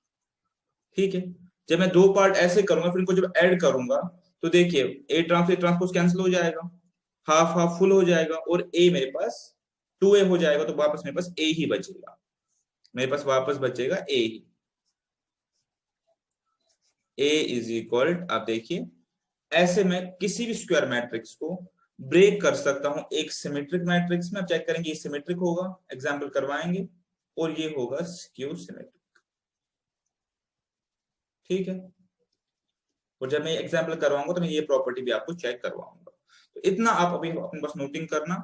ठीक है, जब मैं दो पार्ट ऐसे करूंगा फिर इनको जब ऐड करूंगा तो देखिए ए ट्रांसपोज कैंसिल हो जाएगा, हाफ हाफ फुल हो जाएगा और ए मेरे पास 2a हो जाएगा, तो वापस मेरे पास ए ही बचेगा, मेरे पास वापस बचेगा ए ही। ए इज इक्वल, आप देखिए ऐसे मैं किसी भी स्क्वायर मैट्रिक्स को ब्रेक कर सकता हूं एक सिमेट्रिक मैट्रिक्स में। अब चेक करेंगे ये सिमेट्रिक होगा, एग्जांपल करवाएंगे, और ये होगा स्क्यू सिमेट्रिक। ठीक है, और जब मैं एग्जांपल करवाऊंगा तो मैं ये प्रॉपर्टी भी आपको चेक करवाऊंगा। तो इतना आप अभी अपने पास नोटिंग करना।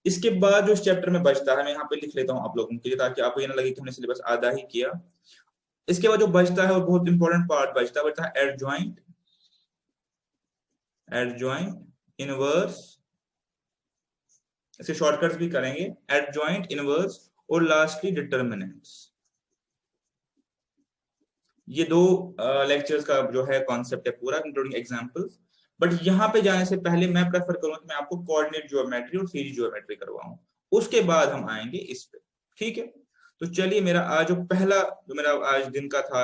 इसके बाद जो इस चैप्टर में बचता है मैं यहाँ पे लिख लेता हूँ आप लोगों के लिए, ताकि आपको ये ना लगे कि हमने सिलेबस आधा ही किया। इसके बाद जो बचता है वो बहुत इंपॉर्टेंट पार्ट बचता है एडजॉइंट, इनवर्स, इसे शॉर्टकट्स भी करेंगे, एडजॉइंट, इनवर्स और लास्टली डिटर्मिनेंट्स। ये दो लेक्चर्स का जो है कॉन्सेप्ट है पूरा इंक्लूडिंग एग्जांपल्स। बट यहाँ पे जाने से पहले मैं प्रेफर करूंगा कि मैं आपको कोऑर्डिनेट ज्योमेट्री और 3D ज्योमेट्री करवाऊं, उसके बाद हम आएंगे इस पे। ठीक है, तो चलिए मेरा आज जो पहला जो मेरा आज दिन का था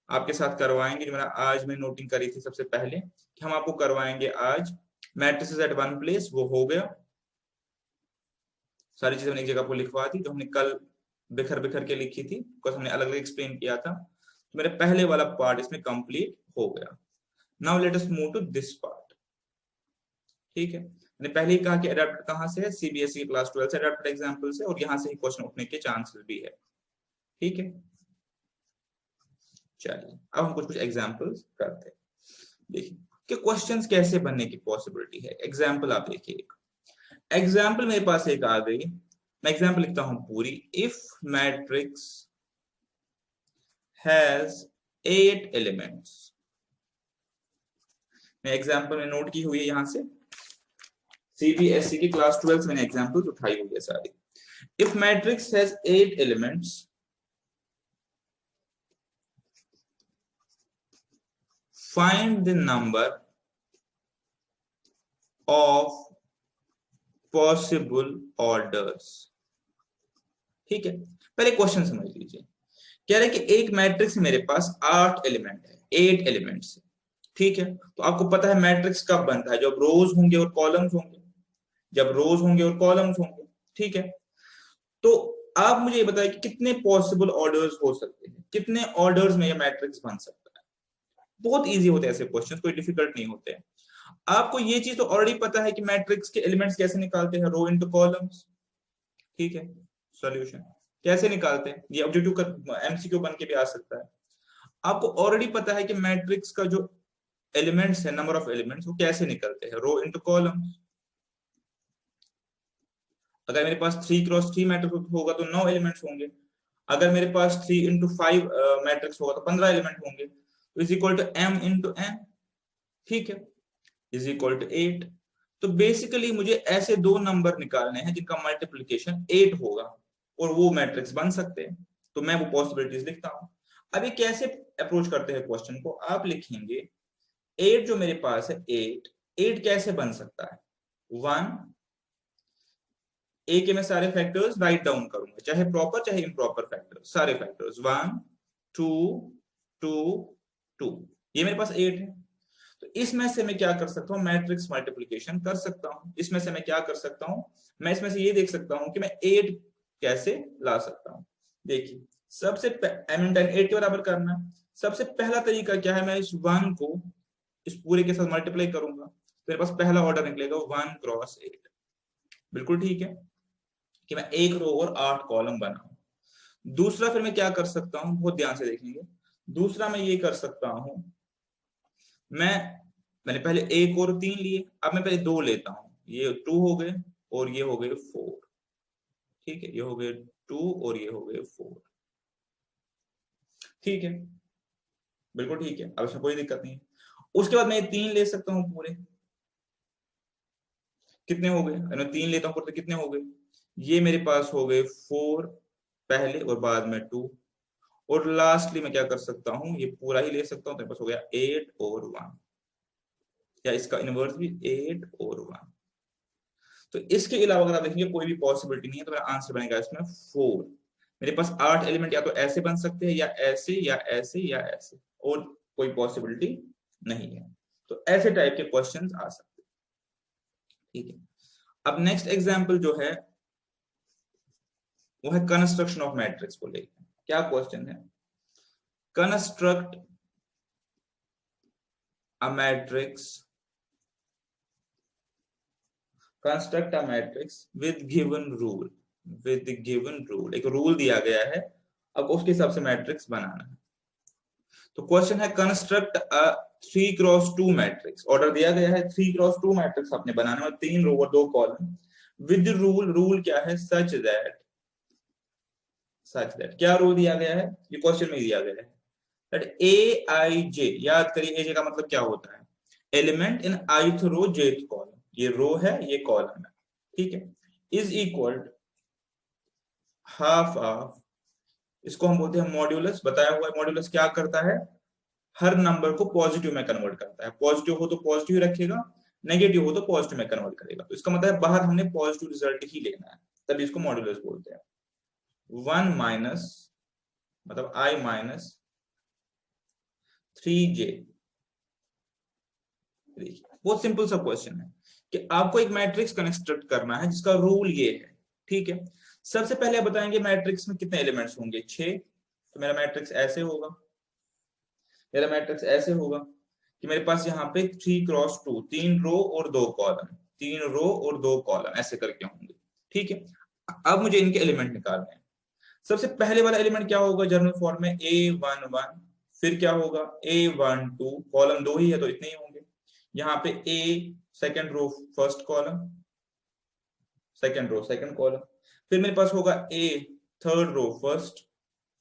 आपके साथ करवाएंगे, जो मेरा आज मैं नोटिंग करी थी सबसे पहले कि हम आपको करवाएंगे आज मैट्रिसेस एट वन प्लेस, वो हो गया। सारी चीजें मैंने एक जगह पर लिखवा दी, जो हमने कल बिखर बिखर के लिखी थी, बिकॉज हमने अलग अलग एक्सप्लेन किया था। तो मेरा पहले वाला पार्ट इसमें कंप्लीट हो गया। Now let us move to this part. ठीक है, मैंने पहले ही कहा कि अडैप्ट कहां से है, सीबीएसई क्लास 12 से अडैप्टेड एग्जांपल से, और यहां से ही क्वेश्चन उठने के चांसेस भी है। ठीक है, चलिए अब हम कुछ कुछ एग्जांपल्स करते हैं। देखिए कि क्वेश्चंस कैसे बनने की पॉसिबिलिटी है। एग्जांपल आप देखिए, एग्जांपल मेरे पास एक आ गई, मैं एग्जांपल लिखता हूं पूरी। इफ मैट्रिक्स हैज 8 एलिमेंट्स, मैं एग्जांपल में नोट की हुई है यहां से, सीबीएसई की क्लास 12 से मैंने एग्जांपल्स उठाई हुई है सारी। If matrix has 8 elements, find the number of possible orders। ठीक है, पहले क्वेश्चन समझ लीजिए। कह रहे कि एक मैट्रिक्स मेरे पास 8 एलिमेंट है, 8 एलिमेंट्स। ठीक है, तो आपको पता है मैट्रिक्स कब बनता है, जब रोज होंगे और कॉलम्स होंगे, जब रोज होंगे और कॉलम्स होंगे। ठीक है, तो आप मुझे ये बताइए कि कितने पॉसिबल ऑर्डर्स हो सकते हैं, कितने ऑर्डर्स में ये मैट्रिक्स बन सकता है। बहुत इजी होते हैं ऐसे क्वेश्चंस, कोई डिफिकल्ट नहीं होते हैं। आपको ये चीज तो ऑलरेडी पता है कि मैट्रिक्स के एलिमेंट्स कैसे निकालते हैं, रो इनटू कॉलम्स। ठीक है, सॉल्यूशन कैसे निकालते हैं, ये ऑब्जेक्टिव एमसीक्यू बन के भी आ सकता है। आपको ऑलरेडी पता है कि मैट्रिक्स का जो एलिमेंट्स है, नंबर ऑफ एलिमेंट्स, वो कैसे निकलते हैं, रो इनटू कॉलम्स। अगर मेरे पास 3x3 मैट्रिक्स होगा तो 9 एलिमेंट्स होंगे। अगर मेरे पास 3x5 मैट्रिक्स होगा तो 15 एलिमेंट होंगे, तो is equal to m into n। ठीक है, इज इक्वल टू 8। तो बेसिकली मुझे ऐसे दो नंबर निकालने हैं जिनका मल्टीप्लिकेशन 8 होगा और वो मैट्रिक्स बन सकते हैं, तो मैं वो पॉसिबिलिटीज लिखता हूं। अभी कैसे अप्रोच करते हैं क्वेश्चन को, आप लिखेंगे 8 जो मेरे पास है, 8 कैसे बन सकता है, 1, ए के मैं सारे फैक्टर्स राइट डाउन करूंगा, चाहे प्रॉपर चाहे इम्प्रॉपर फैक्टर्स, सारे फैक्टर्स 1 2 2 2, ये मेरे पास 8 है। तो इसमें से मैं क्या कर सकता हूँ, मैट्रिक्स मल्टीप्लिकेशन कर सकता हूँ। इसमें से मैं क्या कर सकता हूँ, मैं इसमें से ये देख सकता हूँ कि मैं 8 कैसे ला सकता हूँ। देखिए सबसे m × 8 के बराबर करना है। सबसे पहला तरीका क्या है, मैं इस 1 को इस पूरे के साथ मल्टीप्लाई करूंगा, तो मेरे पास पहला ऑर्डर निकलेगा 1 × 8। बिल्कुल ठीक है कि मैं 1 रो और 8 कॉलम बनाऊं। दूसरा फिर मैं क्या कर सकता हूं, बहुत ध्यान से देखेंगे। दूसरा मैं ये कर सकता हूं, मैंने पहले 1 और 3 लिए, अब मैं पहले 2 लेता हूं, ये 2 हो गए और ये हो गए 4। ठीक है, ये हो गए 2 और ये हो गए 4। ठीक है, बिल्कुल ठीक है, अब इसमें कोई दिक्कत नहीं है। उसके बाद मैं 3 ले सकता हूं पूरे, कितने हो गए, मैं 3 लेता हूं पूरे, कितने हो गए, ये मेरे पास हो गए 4 पहले और बाद में 2, और लास्टली मैं क्या कर सकता हूं, ये पूरा ही ले सकता हूं, तो मेरे पास हो गया 8 और 1, या इसका इनवर्स भी 8 और 1। तो इसके अलावा अगर आप देखेंगे कोई भी पॉसिबिलिटी नहीं है, तो मेरा आंसर बनेगा इसमें 4। मेरे पास 8 एलिमेंट या तो ऐसे बन सकते हैं, या ऐसे या ऐसे या ऐसे, और कोई पॉसिबिलिटी नहीं है। तो ऐसे टाइप के क्वेश्चंस आ सकते हैं, ठीक है। अब नेक्स्ट एग्जांपल जो है वो है कंस्ट्रक्शन ऑफ मैट्रिक्स को लेकर। क्या क्वेश्चन है? Construct a matrix, construct a matrix with given rule, with given rule. एक रूल दिया गया है, अब उसके हिसाब से मैट्रिक्स बनाना है। तो क्वेश्चन है construct a 3x2 matrix. Order दिया गया है 3x2 मैट्रिक्स आपने बनाना है, 3 रो और 2 कॉलम विद रूल। रूल क्या है? सच दैट क्या रूल दिया गया है? ये क्वेश्चन में दिया गया है दैट ए आई जे, याद करिए ए जे का मतलब क्या होता है? Element in ith row jth column. ये रो है, ये कॉलम है, ठीक है। इज इक्वल हाफ ऑफ, इसको हम बोलते हैं मॉड्यूलस। बताया हुआ है मॉड्यूलस क्या करता है? हर नंबर को पॉजिटिव में कन्वर्ट करता है। पॉजिटिव हो तो पॉजिटिव रखेगा, नेगेटिव हो तो पॉजिटिव में कन्वर्ट करेगा। तो इसका मतलब है बाहर हमने पॉजिटिव रिजल्ट ही लेना है, तभी इसको मॉड्यूलस बोलते हैं। 1 माइनस मतलब i माइनस 3j। बहुत सिंपल सा क्वेश्चन है कि आपको एक मैट्रिक्स कंस्ट्रक्ट करना है जिसका रूल ये है, ठीक है। सबसे पहले आप बताएंगे मैट्रिक्स में कितने एलिमेंट्स होंगे? 6। तो मेरा मैट्रिक्स ऐसे होगा, मेरा मैट्रिक्स ऐसे होगा कि मेरे पास यहाँ पे 3x2, 3 रो और 2 कॉलम, 3 रो और 2 कॉलम ऐसे करके होंगे, ठीक है। अब मुझे इनके एलिमेंट निकालने हैं। सबसे पहले वाला एलिमेंट क्या होगा जनरल फॉर्म में? a11। फिर क्या होगा? a12, कॉलम 2 ही है तो इतने ही होंगे। यहाँ पे a second row first column, second row second column. फिर मेरे पास होगा a थर्ड रो फर्स्ट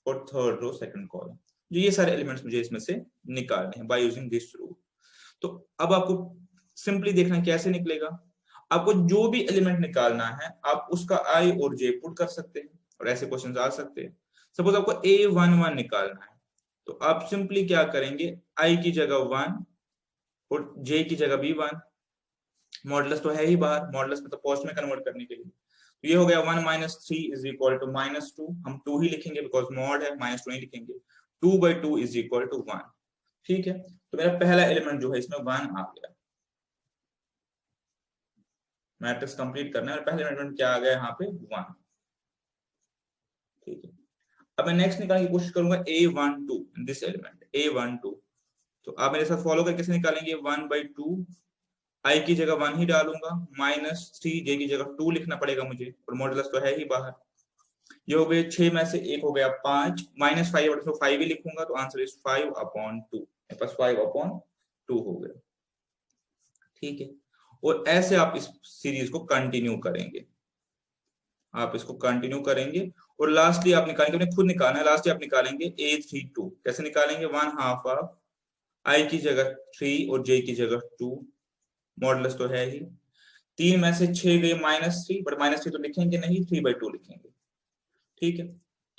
और थर्ड रो सेकंड कॉलम। ये सारे एलिमेंट्स मुझे इसमें से निकालने हैं बाय यूजिंग दिस रूल। तो अब आपको सिंपली देखना है कैसे निकलेगा। आपको जो भी एलिमेंट निकालना है आप उसका i और j पुट कर सकते हैं, और ऐसे क्वेश्चंस आ सकते हैं। सपोज आपको a11 निकालना है, तो आप सिंपली क्या करेंगे? i की जगह 1 और j की जगह भी 1। मॉडुलस तो है ही बाहर, मॉडुलस में तो पोस्ट में कन्वर्ट करने के लिए। तो ये हो गया 1 माइनस 3 इज इक्वल टू -2। हम 2 ही लिखेंगे बिकॉज मॉड है, -2 नहीं लिखेंगे। 2/2 इज इक्वल टू 1, ठीक है। तो मेरा पहला एलिमेंट जो है इसमें 1 आ गया। मैट्रिक्स कंप्लीट करना है और पहले एलिमेंट क्या आ गया यहाँ पे? 1, ठीक है। अब मैं नेक्स्ट निकालने की कोशिश करूंगा a12, दिस एलिमेंट a12। तो आप मेरे साथ फॉलो करके कैसे निकालेंगे? 1/2, i की जगह 1 ही डालूंगा, -3 j की जगह 2 लिखना पड़ेगा मुझे, और मॉडुलस तो है ही बाहर। ये हो गए 6 में से 1 हो गया 5, -5 तो 5 ही लिखूंगा, तो आंसर इज 5/2। मेरे पास 5/2 हो गया, ठीक है। और ऐसे आप इस सीरीज को कंटिन्यू करेंगे, आप इसको कंटिन्यू करेंगे, और लास्टली आप निकालेंगे, अपने खुद निकालना है, लास्टली आप निकालेंगे a32। कैसे निकालेंगे? 1/2 ऑफ i की जगह 3 और j की जगह 2, मॉडुलस तो है ही। 3 में से 6 गए -3, बट -3 तो लिखेंगे नहीं, 3/2 लिखेंगे, ठीक है।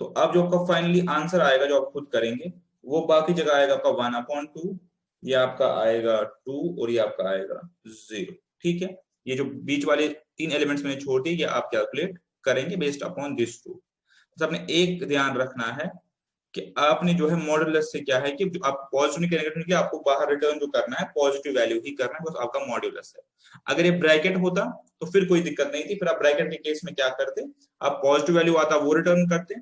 तो अब जो आपका फाइनली आंसर आएगा जो आप खुद करेंगे, वो बाकी जगह आएगा आपका 1/2, ये आपका आएगा 2 और ये आपका आएगा 0, ठीक है। ये जो बीच वाले 3 एलिमेंट्स मैंने छोड़ दिए, ये आप कैलकुलेट करेंगे बेस्ड अपॉन दिस रूल। तो आपने एक ध्यान रखना है कि आपने जो है मॉडुलस से क्या है कि आप पॉजिटिव नेगेटिव निकले, आपको बाहर रिटर्न जो करना है पॉजिटिव वैल्यू ही करना है, बस आपका मॉडुलस है। अगर ये ब्रैकेट होता तो फिर कोई दिक्कत नहीं थी, फिर आप ब्रैकेट के केस में क्या करते? आप पॉजिटिव वैल्यू आता वो रिटर्न करते,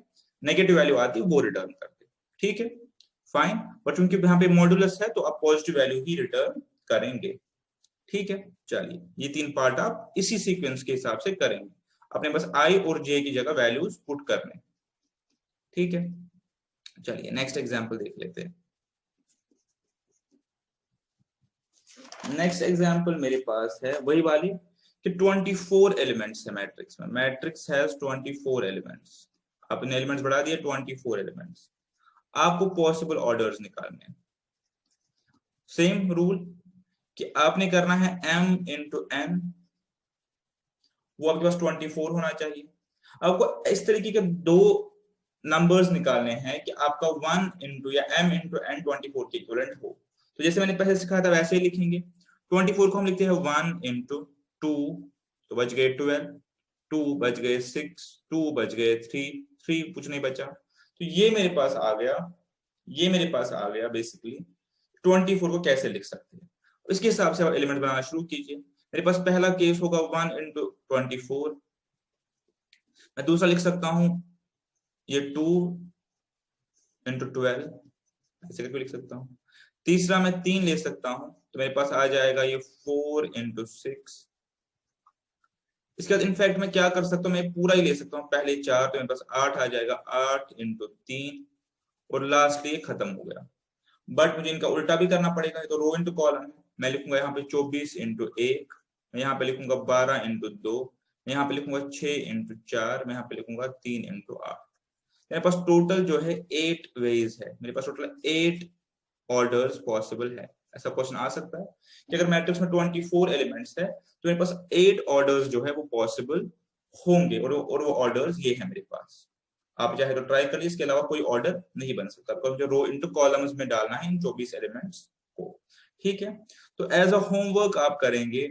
नेगेटिव वैल्यू आती वो रिटर्न करते, ठीक है, फाइन। बट चूंकि यहाँ पे मॉडुलस है तो आप पॉजिटिव वैल्यू ही रिटर्न करेंगे, ठीक है। चलिए ये 3 पार्ट आप इसी सीक्वेंस के हिसाब से करेंगे, अपने बस i और j की जगह वैल्यूज पुट करने, ठीक है। चलिए नेक्स्ट एग्जांपल देख लेते हैं। नेक्स्ट एग्जांपल मेरे पास है वही वाली कि 24 एलिमेंट्स है मैट्रिक्स में। मैट्रिक्स हैज 24 एलिमेंट्स, अपने एलिमेंट्स बढ़ा दिए 24 एलिमेंट्स। आपको पॉसिबल ऑर्डर्स निकालने हैं। सेम रूल कि आपने करना है m इंटू n, वो आपके पास 24 होना चाहिए। आपको इस तरीके के 2 नंबर्स निकालने हैं कि आपका 1 इंटू या m इंटू n 24 के इक्विवेलेंट हो। तो जैसे मैंने पहले सिखाया था वैसे ही लिखेंगे। 24 को हम लिखते हैं 1 इंटू 2, तो बच गए 12, 2 बच गए 6, 2 बच गए 3, 3 कुछ नहीं बचा। तो ये मेरे पास आ गया, ये मेरे पास आ गया बेसिकली 24 को कैसे लिख सकते हैं। इसके हिसाब से आप एलिमेंट बनाना शुरू कीजिए। मेरे पास पहला केस होगा 1 इंटू 24, मैं दूसरा लिख सकता हूं ये 2 इंटू 12, ऐसे करके लिख सकता हूँ। तीसरा मैं 3 ले सकता हूं, तो मेरे पास आ जाएगा ये 4 इंटू 6। इसके बाद इनफैक्ट मैं क्या कर सकता हूँ, मैं पूरा ही ले सकता हूँ, पहले 4, तो मेरे पास 8 आ जाएगा, 8 इंटू 3, और लास्ट ये खत्म हो गया। बट मुझे इनका उल्टा भी करना पड़ेगा, तो रो इंटू कॉलम है। मैं लिखूंगा यहाँ पे 24 इंटू 1, मैं यहाँ पे लिखूंगा 12 इंटू 2, मैं यहाँ पे लिखूंगा 6 इंटू 4, मैं यहाँ पे लिखूंगा 3 इंटू 8। मेरे पास टोटल जो है 8 वेज है, मेरे पास टोटल 8 ऑर्डर्स पॉसिबल है। ऐसा क्वेश्चन आ सकता है कि अगर मैट्रिक्स में 24 एलिमेंट्स है तो मेरे पास 8 ऑर्डर्स जो है वो पॉसिबल होंगे, और वो ऑर्डर्स ये है मेरे पास। आप चाहे तो ट्राई करिए, इसके अलावा कोई ऑर्डर नहीं बन सकता, बिकॉज मुझे रो इनटू कॉलम्स में डालना है इन 24 एलिमेंट्स को। ठीक है, तो एज अ होमवर्क आप करेंगे,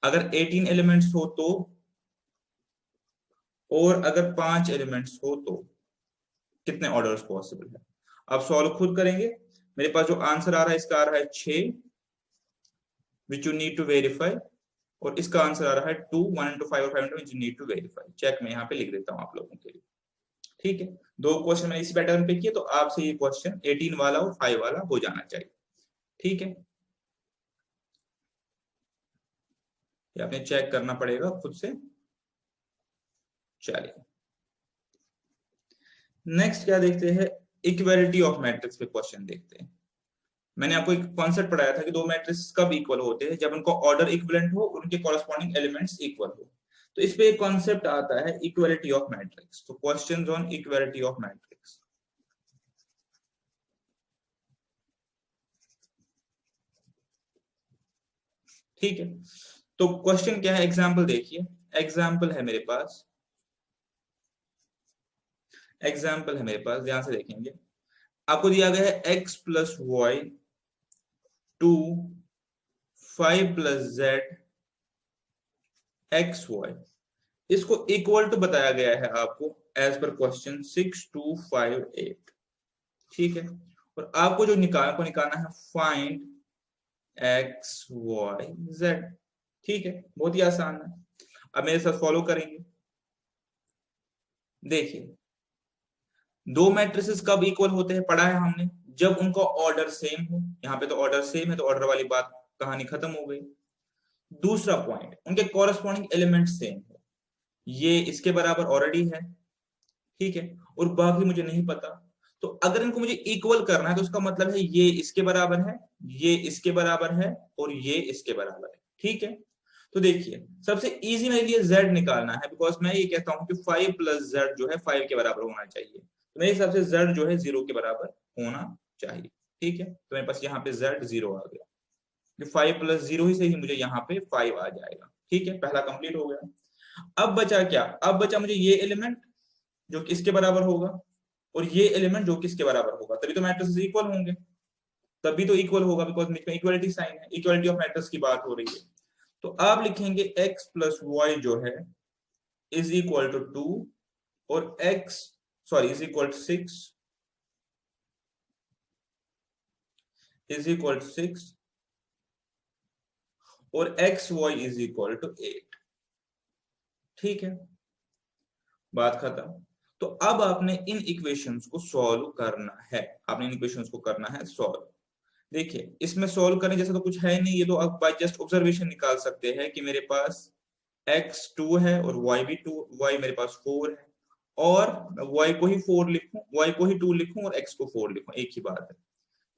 अगर 18 एलिमेंट्स हो तो, और अगर 5 एलिमेंट्स हो तो कितने ऑर्डर्स पॉसिबल है। आप सॉल्व खुद करेंगे। मेरे पास जो आंसर आ रहा है इसका आ रहा है 6, which you need to verify, और इसका आंसर आ रहा है 2, 1 into 5 और 5 into which you need to verify। Check मैं यहाँ पे लिख देता हूँ आप लोगों के लिए। ठीक है, 2 क्वेश्चन मैंने इसी पैटर्न पे किए, तो आपसे ये क्वेश्चन 18 वाला और 5 वाला हो जाना चाहिए। ठीक है, ये आपने चेक करना पड़ेगा खुद से। चलिए नेक्स्ट क्या देखते हैं, इक्वालिटी ऑफ मैट्रिक्स पे क्वेश्चन देखते हैं। मैंने आपको एक कॉन्सेप्ट पढ़ाया था कि दो मैट्रिक्स कब इक्वल होते हैं, जब उनका ऑर्डर इक्विवेलेंट हो, उनके कॉरेस्पॉन्डिंग एलिमेंट्स इक्वल हो। तो इस पे एक कॉन्सेप्ट आता है इक्वालिटी ऑफ मैट्रिक्स। तो questions on equality of matrix. ठीक है, तो क्वेश्चन क्या है, एग्जांपल देखिए। एग्जांपल है मेरे पास, एग्जांपल है मेरे पास, ध्यान से देखेंगे। आपको दिया गया है x plus y 2 5 plus z x y, इसको इक्वल टू बताया गया है आपको एज पर क्वेश्चन 6 2 5 8। ठीक है, और आपको जो निकालना है फाइंड x y z। ठीक है, बहुत ही आसान है। अब मेरे साथ फॉलो करेंगे। देखिए, दो मैट्रिसेस कब इक्वल होते हैं पढ़ा है हमने, जब उनका ऑर्डर सेम हो। यहाँ पे तो ऑर्डर सेम है, तो ऑर्डर वाली बात कहानी खत्म हो गई। दूसरा पॉइंट, उनके कॉरेस्पॉन्डिंग एलिमेंट सेम हो। ये इसके बराबर ऑलरेडी है, ठीक है, और बाकी मुझे नहीं पता। तो अगर इनको मुझे इक्वल करना है तो उसका मतलब है ये इसके बराबर है, ये इसके बराबर है, और ये इसके बराबर है। ठीक है, तो देखिए सबसे इजी मेरे लिए z निकालना है, बिकॉज मैं ये कहता हूं कि 5 प्लस जेड जो है 5 के बराबर होना चाहिए। तो मेरे हिसाब से z जो है 0 के बराबर होना चाहिए। ठीक है, तो मेरे पास यहाँ पे z 0 आ गया, 5 प्लस 0 ही से ही मुझे यहाँ पे 5 आ जाएगा। ठीक है, पहला कंप्लीट हो गया। अब बचा क्या, अब बचा मुझे ये एलिमेंट जो किसके बराबर होगा, और ये एलिमेंट जो किसके बराबर होगा, तभी तो मैट्रिसेस इक्वल होंगे, तभी तो इक्वल होगा, बिकॉज में इक्वलिटी साइन है, इक्वलिटी ऑफ मैट्रिक्स की बात हो रही है। तो आप लिखेंगे x प्लस वाई जो है इज इक्वल टू 2, और x sorry is equal to 6, is equal to 6, और x y is equal to 8। ठीक है, बात खत्म। तो अब आपने इन इक्वेशंस को सॉल्व करना है, आपने इन इक्वेशंस को करना है सॉल्व। देखिए, इसमें सॉल्व करने जैसा तो कुछ है नहीं, ये तो आप बाय जस्ट ऑब्जर्वेशन निकाल सकते हैं कि मेरे पास x 2 है और y भी 2, y मेरे पास 4 है, और y को ही 4 लिखूं, y को ही 2 लिखूं, और x को 4 लिखूं, एक ही बात है।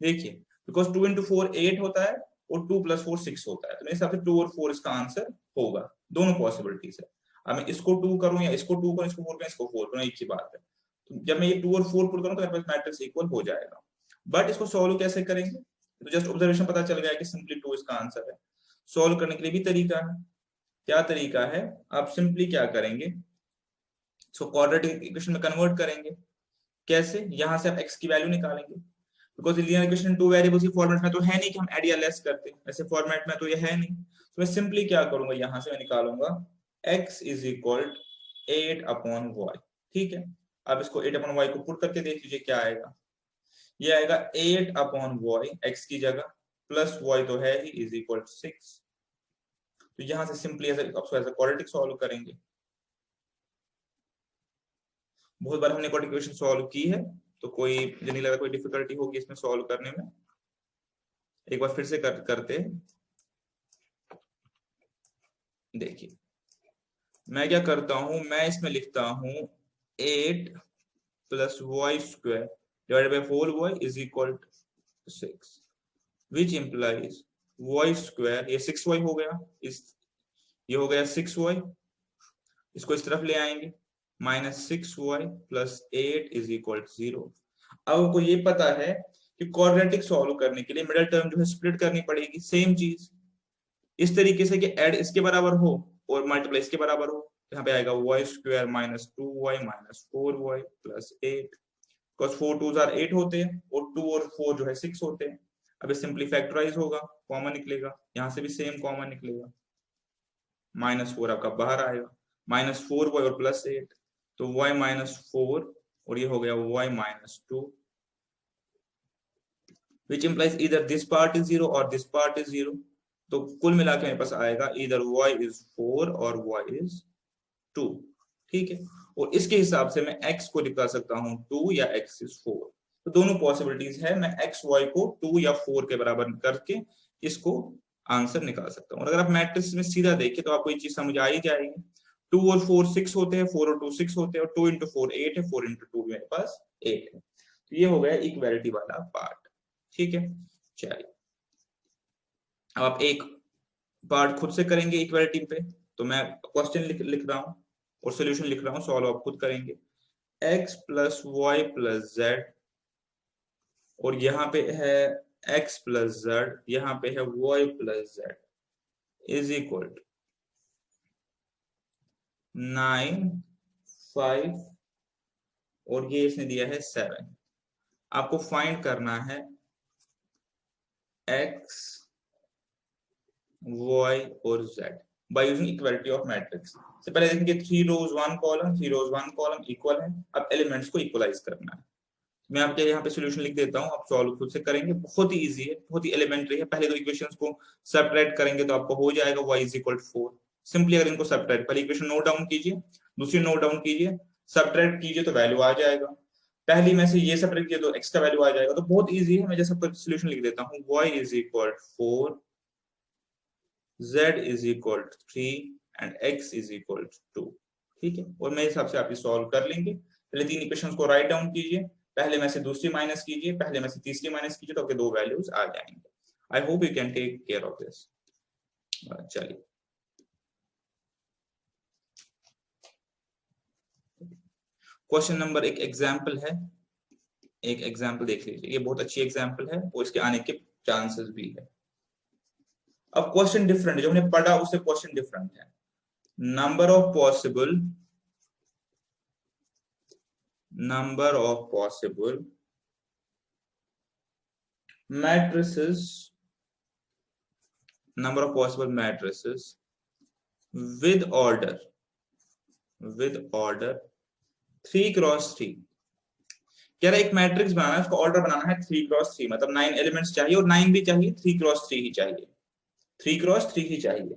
देखिए, बिकॉज 2 into 4 8 होता है, और 2 plus 4 6 होता है, तो मेरे हिसाब से 2 और 4 इसका आंसर होगा। दोनों पॉसिबिलिटीज है। अब मैं इसको 2 करूं या इसको 2 करूं, इसको 4 करूं, इसको 4 करूं, एक ही बात है। तो जब मैं ये 2 और 4 पुट करूं तो मेरे पास मैट्रिक्स इक्वल हो जाएगा। बट इसको सॉल्व कैसे करेंगे, तो जस्ट ऑब्जर्वेशन पता चल गया कि सिंपली 2 इसका आंसर है। सॉल्व करने के लिए भी तरीका है। क्या तरीका है, आप सिंपली क्या करेंगे, इसको क्वाड्रेटिक इक्वेशन में कन्वर्ट करेंगे। कैसे, यहां से आप x की वैल्यू निकालेंगे, because linear equation two variables की फॉर्मेट में तो है नहीं कि हम ऐड या लेस करते हैं, ऐसे फॉर्मेट में तो ये है नहीं। तो मैं सिंपली क्या करूंगा, यहां से मैं निकालूंगा x इज इक्वल 8/y। ठीक है, अब इसको 8/y को पुट करके देख लीजिए क्या आएगा। ये आएगा 8/y x की जगह प्लस y तो है ही इज इक्वल 6। तो यहां से सिंपली ऐसे क्वाड्रेटिक सॉल्व करेंगे। बहुत बार हमने क्वाड्रेटिक इक्वेशन सॉल्व की है, तो कोई मुझे नहीं लगा कोई डिफिकल्टी होगी इसमें सॉल्व करने में। एक बार फिर से करते हैं। देखिए मैं क्या करता हूं, मैं इसमें लिखता हूं 8 plus y square divided by 4y is equal to 6 which implies y square, ये 6y हो गया, ये हो गया 6y, इसको इस तरफ ले आएंगे minus 6y plus 8 is equal to 0। अब आपको ये पता है कि क्वाड्रेटिक सॉल्व करने के लिए मिडिल टर्म जो है स्प्लिट करनी पड़ेगी, सेम चीज इस तरीके से कि ऐड इसके बराबर हो और मल्टीप्लाई इसके बराबर हो। यहाँ पे आएगा y square minus 2y minus 4y plus 8, because 4 2s are 8 होते हैं और 2 और 4 जो है 6 होते हैं। अब ये सिंपली फैक्टराइज होगा, कॉमन निकलेगा, यहाँ से भी सेम कॉमन निकलेगा, -4 आपका बाहर आएगा, -4y और प्लस 8, तो y -4 और ये हो गया y -2, which implies either this part is 0 or this part is 0। तो कुल मिला के मेरे पास आएगा either y is 4 और y is 2। ठीक है, और इसके हिसाब से मैं x को निकाल सकता हूं 2 या x is 4। तो दोनों पॉसिबिलिटीज है, मैं x y को 2 या 4 के बराबर करके इसको आंसर निकाल सकता हूं। अगर आप मैट्रिक्स में सीधा देखें तो आपको ये चीज समझ आ ही जाएगी। 2 और 4 6 होते हैं, 4 और 2 6 होते हैं, और 2 into 4 8 है, 4 into 2 मेरे पास 8 है। तो ये हो गया इक्वालिटी वाला पार्ट। ठीक है, चलिए अब आप एक पार्ट खुद से करेंगे इक्वालिटी पे। तो मैं क्वेश्चन लिख रहा हूँ और सॉल्यूशन लिख रहा हूँ, सॉल्व आप खुद करेंगे। x plus y plus z, और यहाँ पे है x प्लस जेड, यहाँ पे है y plus z is equal to 9 5 और ये इसने दिया है 7। आपको फाइंड करना है x y और z by using equality of matrix. से पहले देखेंगे 3 रोज 1 कॉलम, 3 रोज 1 कॉलम इक्वल है। अब एलिमेंट्स को इक्वलाइज करना है। मैं आपके यहाँ पे सॉल्यूशन लिख देता हूँ, आप सॉल्व खुद से करेंगे। बहुत ही इजी है, बहुत ही एलिमेंट्री है। पहले दो इक्वेशंस को सब्ट्रैक्ट करेंगे तो आपको हो जाएगा y is equal to 4। Simply अगर इनको सब्ट्रैक्ट, पहली इक्वेशन नोट डाउन कीजिए, दूसरी नोट डाउन कीजिए, सब्ट्रैक्ट कीजिए तो वैल्यू आ जाएगा। पहली में से ये सब्ट्रैक्ट किया तो x का वैल्यू आ जाएगा। तो बहुत इजी है, मैं जैसा सॉल्यूशन लिख देता हूँ, y is equal to 4, z is equal to 3 and x is equal to 2। ठीक है, और मेरे हिसाब से आप ये सॉल्व कर लेंगे। पहले तीन इक्वेशंस को राइट डाउन कीजिए, पहले में से दूसरी माइनस कीजिए, पहले में से तीसरी माइनस कीजिए, तो आपके दो वैल्यूज आ जाएंगे। I hope you can take care of this. चलिए क्वेश्चन नंबर, एक एग्जाम्पल है, एक एग्जाम्पल देख लीजिए। ये बहुत अच्छी एग्जाम्पल है और इसके आने के चांसेस भी है। अब क्वेश्चन डिफरेंट है, जो हमने पढ़ा उससे क्वेश्चन डिफरेंट है। number of possible matrices, number of possible matrices with order 3x3। कह रहा है एक मैट्रिक्स बनाना है, उसका ऑर्डर बनाना है 3x3, मतलब 9 एलिमेंट्स चाहिए, और 9 भी चाहिए, 3x3 ही चाहिए, 3x3 ही चाहिए।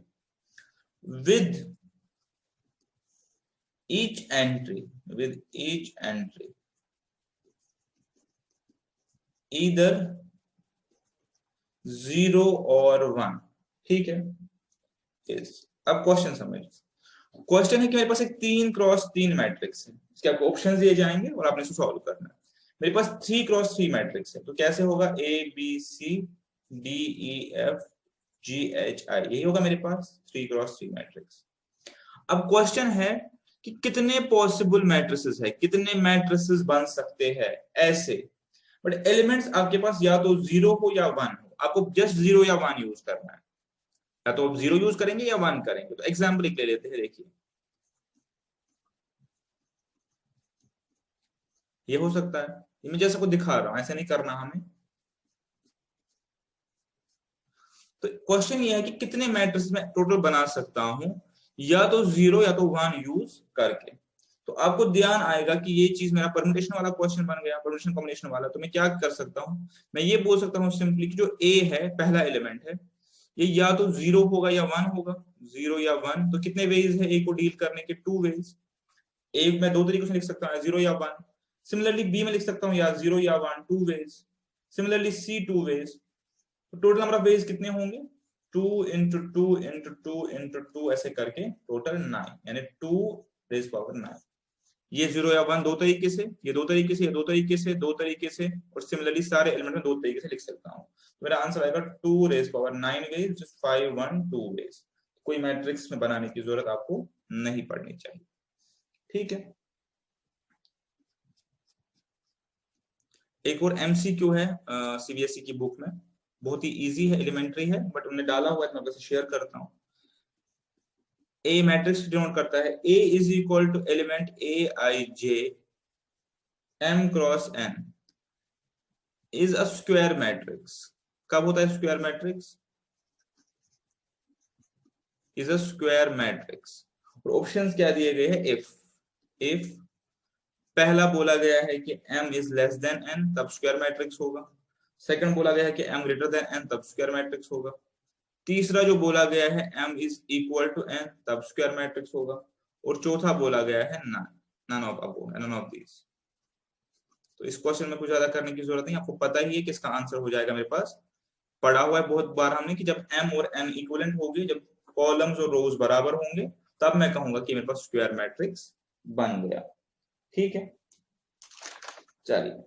with each entry either 0 और 1। ठीक है, अब क्वेश्चन समझ। क्वेश्चन है कि मेरे पास एक 3x3 मैट्रिक्स है, इसके आपको ऑप्शंस दिए जाएंगे और आपने इसको सॉल्व करना है। मेरे पास 3x3 मैट्रिक्स है, तो कैसे होगा, A B C D E F G H I, यही होगा मेरे पास 3x3 मैट्रिक्स। अब क्वेश्चन है कि कितने पॉसिबल मैट्रिसेस है, कितने मैट्रिसेस बन सकते हैं ऐसे। बट एलिमेंट्स आपके पास या तो 0 हो या 1 हो, आपको जस्ट 0 या 1 यूज करना है, या तो आप 0 यूज करेंगे या 1 करेंगे। तो एग्जाम्पल ले लेते हैं, देखिए ये हो सकता है, ये मैं जैसा को दिखा रहा हूं, ऐसे नहीं करना हमें, तो क्वेश्चन ये है कि कितने मैट्रिक्स में टोटल बना सकता हूं, या तो 0 या तो 1 यूज करके। तो आपको ध्यान आएगा कि ये चीज मेरा परम्यूटेशन वाला क्वेश्चन बन गया, परम्यूटेशन कॉम्बिनेशन वाला। तो मैं क्या कर सकता हूं, मैं ये बोल सकता हूँ सिंपली कि जो ए है, पहला एलिमेंट है, ये या तो 0 होगा या 1 होगा, 0 या 1। तो कितने वेज है ए को डील करने के, 2 वेज। ए मैं दो तरीकों से लिख सकता हूँ, 0 या 1। सिमिलरली बी में लिख सकता हूँ या 0 या 1, 2 वेज। Similarly c 2 ways. तो टोटल नंबर ऑफ वेज कितने होंगे, 2 इंटू 2 इंटू 2 इंटू 2 ऐसे करके टोटल 9, यानी 2 रेज पावर 9। ये 0 या 1 दो तरीके से, ये दो तरीके से, ये दो तरीके से, दो तरीके से, और सिमिलरली सारे एलिमेंट में दो तरीके से लिख सकता हूँ। तो मेरा आंसर आएगा 2 रेज पावर 9 वेज, 5 1 2 वेज। कोई मैट्रिक्स में बनाने की जरूरत आपको नहीं पड़नी चाहिए। ठीक है, एक और एमसीक्यू है सीबीएसई की बुक में, बहुत ही इजी है, एलिमेंट्री है, बट उन्होंने डाला हुआ है, मैं आपसे शेयर करता हूँ। ए मैट्रिक्स डिनोट करता है, A is equal to element A I J M cross N is a square matrix. कब होता है square matrix, is a square matrix. और ऑप्शंस क्या दिए गए हैं, इफ पहला बोला गया है कि m is less than n, तब स्क्वायर मैट्रिक्स होगा। सेकंड बोला गया है कि m ग्रेटर देन n, तब स्क्वायर मैट्रिक्स होगा। तीसरा जो बोला गया है m is equal to n, तब स्क्वायर मैट्रिक्स होगा। और चौथा बोला गया है नन ऑफ दीज। तो इस क्वेश्चन में कुछ ज्यादा करने की जरूरत नहीं, आपको पता ही है कि इसका आंसर हो जाएगा, मेरे पास पढ़ा हुआ है बहुत बार हमने, कि जब m और n इक्विवेलेंट होंगे, जब कॉलम्स और रोज बराबर होंगे, तब मैं कहूंगा कि मेरे पास स्क्वायर मैट्रिक्स बन गया। ठीक है, चलिए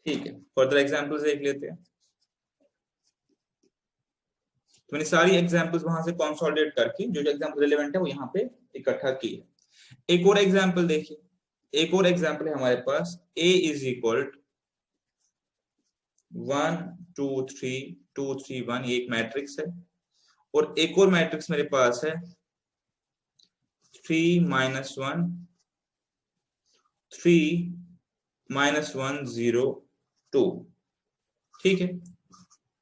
ठीक है, फर्दर एग्जांपल्स देख लेते हैं। तो मैंने सारी एग्जांपल्स वहां से कंसोलिडेट करके जो जो एग्जांपल रिलेवेंट है वो यहाँ पे इकट्ठा की है। एक और एग्जांपल देखिए, एक और एग्जांपल है हमारे पास, a इज इक्वल 1 2 3 2 3 1, ये एक मैट्रिक्स है। और एक और मैट्रिक्स मेरे पास है 3 -1 3 -1 0 2। ठीक है,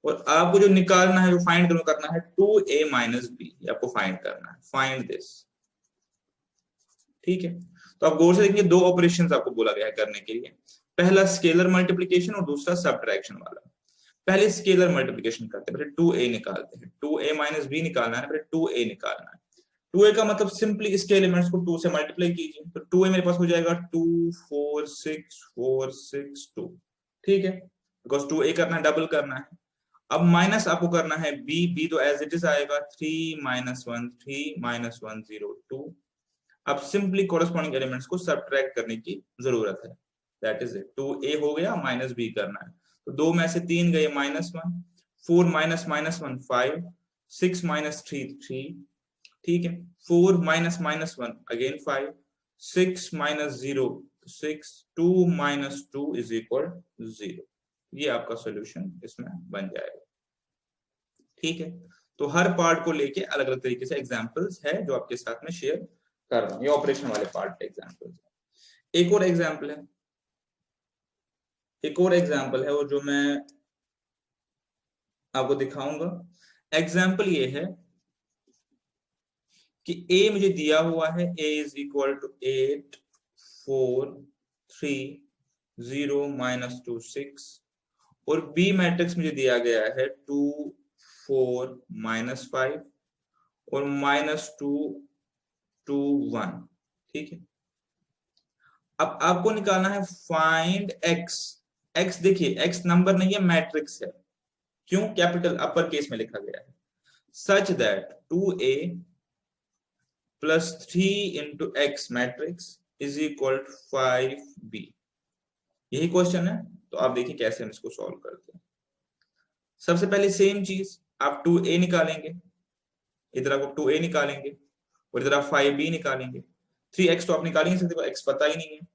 और आपको जो निकालना है, जो फाइंड करना है 2a माइनस बी, आपको फाइंड करना है, फाइंड दिस। ठीक है, तो आप गौर से देखेंगे, दो ऑपरेशंस आपको बोला गया है करने के लिए। पहला स्केलर मल्टीप्लिकेशन और दूसरा सब्ट्रैक्शन वाला। पहले स्केलर मल्टीप्लिकेशन करते हैं, पहले 2a निकालते हैं, 2a माइनस बी निकालना है, पहले 2a निकालना है। 2a का मतलब सिंपली इसके एलिमेंट्स को 2 से मल्टीप्लाई कीजिए, तो 2a मेरे पास हो जाएगा 2 4 6 4 6 2। ठीक है, बिकॉज 2a करना है, डबल करना है। अब माइनस आपको करना है बी तो एज इट इज आएगा 3 -1 3 -1 0 2। अब सिंपली कोरस्पॉन्डिंग एलिमेंट्स को सब्ट्रैक्ट करने की जरूरत है, दैट इज इट। 2a हो गया, माइनस बी करना है, तो 2 में से 3 गए, -1, 4 -1 5, 6 -3 3। ठीक है, 4 -1 अगेन 5, 6 -0 6, 2 -2 इज इक्वल 0। ये आपका सॉल्यूशन इसमें बन जाएगा। ठीक है, तो हर पार्ट को लेके अलग अलग तरीके से एग्जांपल्स है जो आपके साथ में शेयर कर रहा हूं, ये ऑपरेशन वाले पार्ट के एग्जांपल्स है। एक और एग्जांपल है, एक और एग्जांपल है वो जो मैं आपको दिखाऊंगा। एग्जांपल ये है कि a मुझे दिया हुआ है, a इज इक्वल टू 8 4 3 0 -2 6, और b मैट्रिक्स मुझे दिया गया है 2 4 -5 और -2 2 1। ठीक है, अब आपको निकालना है फाइंड x। x देखिए, x नंबर नहीं है, मैट्रिक्स है। क्यों, कैपिटल अपर केस में लिखा गया है, such that 2a plus 3 into x matrix is equal to 5b। यही क्वेश्चन है, तो आप देखिए कैसे हम इसको सॉल्व करते हैं। सबसे पहले सेम चीज, आप 2a निकालेंगे, इधर आप 2a निकालेंगे और इधर आप 5b निकालेंगे। 3x तो आप निकाल ही नहीं सकते, x पता ही नहीं है।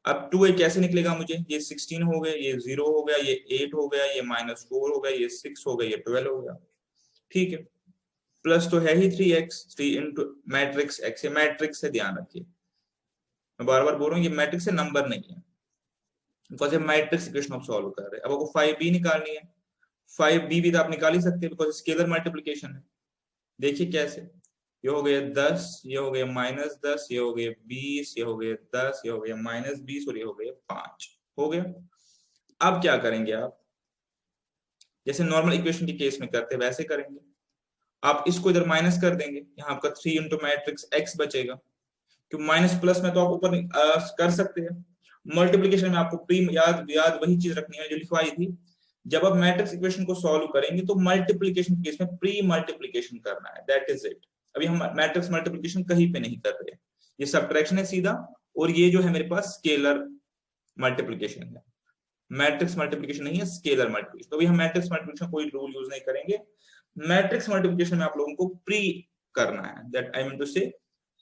अब 2a कैसे निकलेगा, मुझे ये 16 हो गया, ये 0 हो गया, ये 8 हो गया, ये -4 हो गया, ये 6 हो गया, ये 12 हो गया। ठीक है, प्लस तो है ही 3x, 3 इंटू मैट्रिक्स x, ये मैट्रिक्स है, ध्यान रखिए। मैं बार बार बोल रहा हूँ ये मैट्रिक्स से नंबर नहीं है, बिकॉज ये मैट्रिक्स इक्वेशन आप सॉल्व कर रहे हैं। अब आपको 5b निकालनी है, 5b भी तो आप निकाल ही सकते हैं बिकॉज स्केलर मल्टीप्लीकेशन है। देखिए कैसे, ये हो गया 10, ये हो गया -10, ये हो गया 20, ये हो गया 10, ये हो गया -20 और ये हो गया 5, हो गया। अब क्या करेंगे आप, जैसे नॉर्मल इक्वेशन के केस में करते हैं वैसे करेंगे। आप इसको इधर माइनस कर देंगे, यहाँ आपका 3 इंटू मैट्रिक्स x बचेगा, क्योंकि माइनस प्लस में तो आप ऊपर कर सकते हैं। मल्टीप्लीकेशन में आपको प्री याद याद वही चीज रखनी है जो लिखवाई थी। जब आप मैट्रिक्स इक्वेशन को सॉल्व करेंगे तो मल्टीप्लीकेशन केस में प्री मल्टीप्लीकेशन करना है, दैट इज इट। अभी हम मैट्रिक्स मल्टीप्लीकेशन कहीं पे नहीं कर रहे, ये सब्ट्रैक्शन है सीधा, और ये जो है मेरे पास स्केलर मल्टीप्लीकेशन है, मैट्रिक्स मल्टीप्लीकेशन नहीं है, स्केलर मल्टीप्लीकेशन। तो अभी हम मैट्रिक्स मल्टीप्लीकेशन कोई रूल यूज नहीं करेंगे। मैट्रिक्स मल्टीप्लीकेशन में आप लोगों को प्री करना है, दैट आई मीन टू से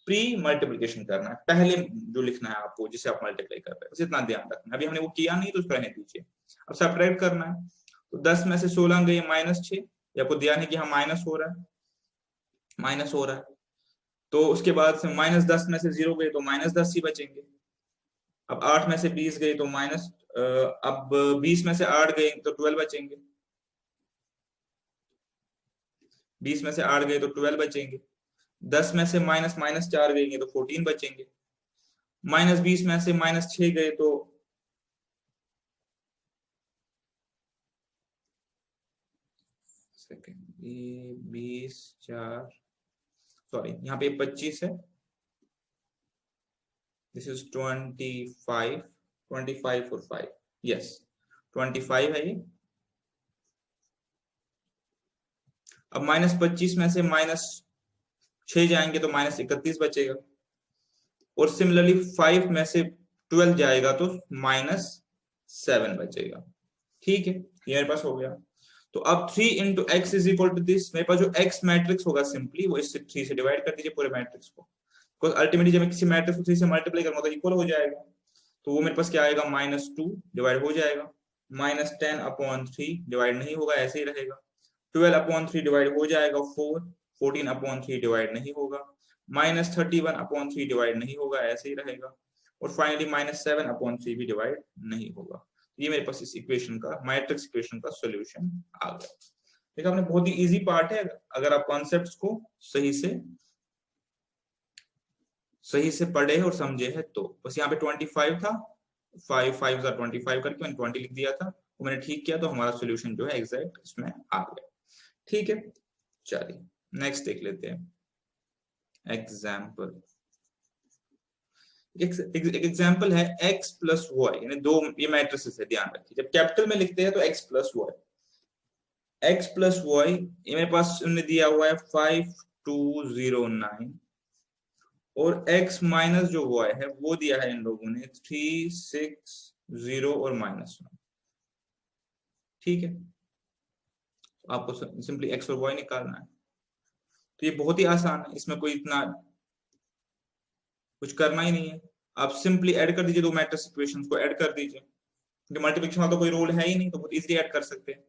प्री मल्टीप्लीकेशन करना है, पहले जो लिखना है आपको जिसे आप मल्टीप्लाई कर रहे हैं, बस इतना ध्यान रखना है। अभी हमने वो किया नहीं तो उसको रहने दीजिए। अब सब्ट्रैक्ट करना है, तो 10 में से 16 गए -6, आपको ध्यान है कि हाँ माइनस हो रहा है, माइनस हो रहा है। तो उसके बाद से -10 में से 0 गए तो -10 ही बचेंगे। अब 8 में से 20 गए तो माइनस, अब 20 में से 8 गए तो 12 बचेंगे, 20 में से 8 गए तो 12 बचेंगे। 10 में से माइनस माइनस 4 गएंगे तो 14 बचेंगे। -20 में से -6 गए तो सेकंड, ये 20 4, सॉरी यहाँ पे 25 है, दिस इज 25, 25 और 5, यस 25 है ये। अब -25 में से -6 जाएंगे तो -31 बचेगा, और सिमिलरली 5 में से 12 जाएगा तो -7 बचेगा। ठीक है, ये मेरे पास हो गया। तो अब 3 into x is equal to this, मेरे पास जो एक्स मैट्रिक्स होगा सिंपली वो इससे 3 से डिवाइड कर दीजिए पूरे मैट्रिक्स को, बिकॉज अल्टीमेटली जब मैं किसी मैट्रिक्स को 3 से मल्टीप्लाई करूंगा तो इक्वल हो जाएगा। तो वो मेरे पास क्या आएगा, -2 डिवाइड हो जाएगा, -10/3 डिवाइड नहीं होगा, ऐसे ही रहेगा। 12/3 डिवाइड हो जाएगा 4, 14/3 डिवाइड नहीं होगा, -31/3 डिवाइड नहीं होगा, ऐसे ही रहेगा, और फाइनली -7/3 भी डिवाइड नहीं होगा। ये मेरे पास इस इक्वेशन का, मैट्रिक्स इक्वेशन का सॉल्यूशन आ गया। देखा आपने, बहुत ही इजी पार्ट है अगर आप कॉन्सेप्ट्स को सही से पढ़े और समझे है तो। बस यहाँ पे 25 था, 5 5 25 करके मैंने 20 लिख दिया था, वो मैंने ठीक किया तो हमारा सॉल्यूशन जो है एग्जैक्ट इसमें आ गया। ठीक है, चलिए नेक्स्ट देख लेते हैं एग्जाम्पल। एक एग्जाम्पल है x प्लस वाई, यानी दो ये मैट्रिसेस है, ध्यान रखिए जब कैपिटल में लिखते हैं तो x plus y, x plus y, ये मेरे पास उन्होंने दिया हुआ है 5 2 0 9, और x माइनस जो y है वो दिया है इन लोगों ने 3 6 0 और -1। ठीक है, आपको सिंपली x और y निकालना है। तो ये बहुत ही आसान है, इसमें कोई इतना कुछ करना ही नहीं है। आप सिंपली ऐड कर दीजिए, दो मैट्रिक्स इक्वेशंस को ऐड कर दीजिए, क्योंकि मल्टीप्लिकेशन का तो कोई रूल है ही नहीं, तो बहुत इजीली ऐड कर सकते हैं।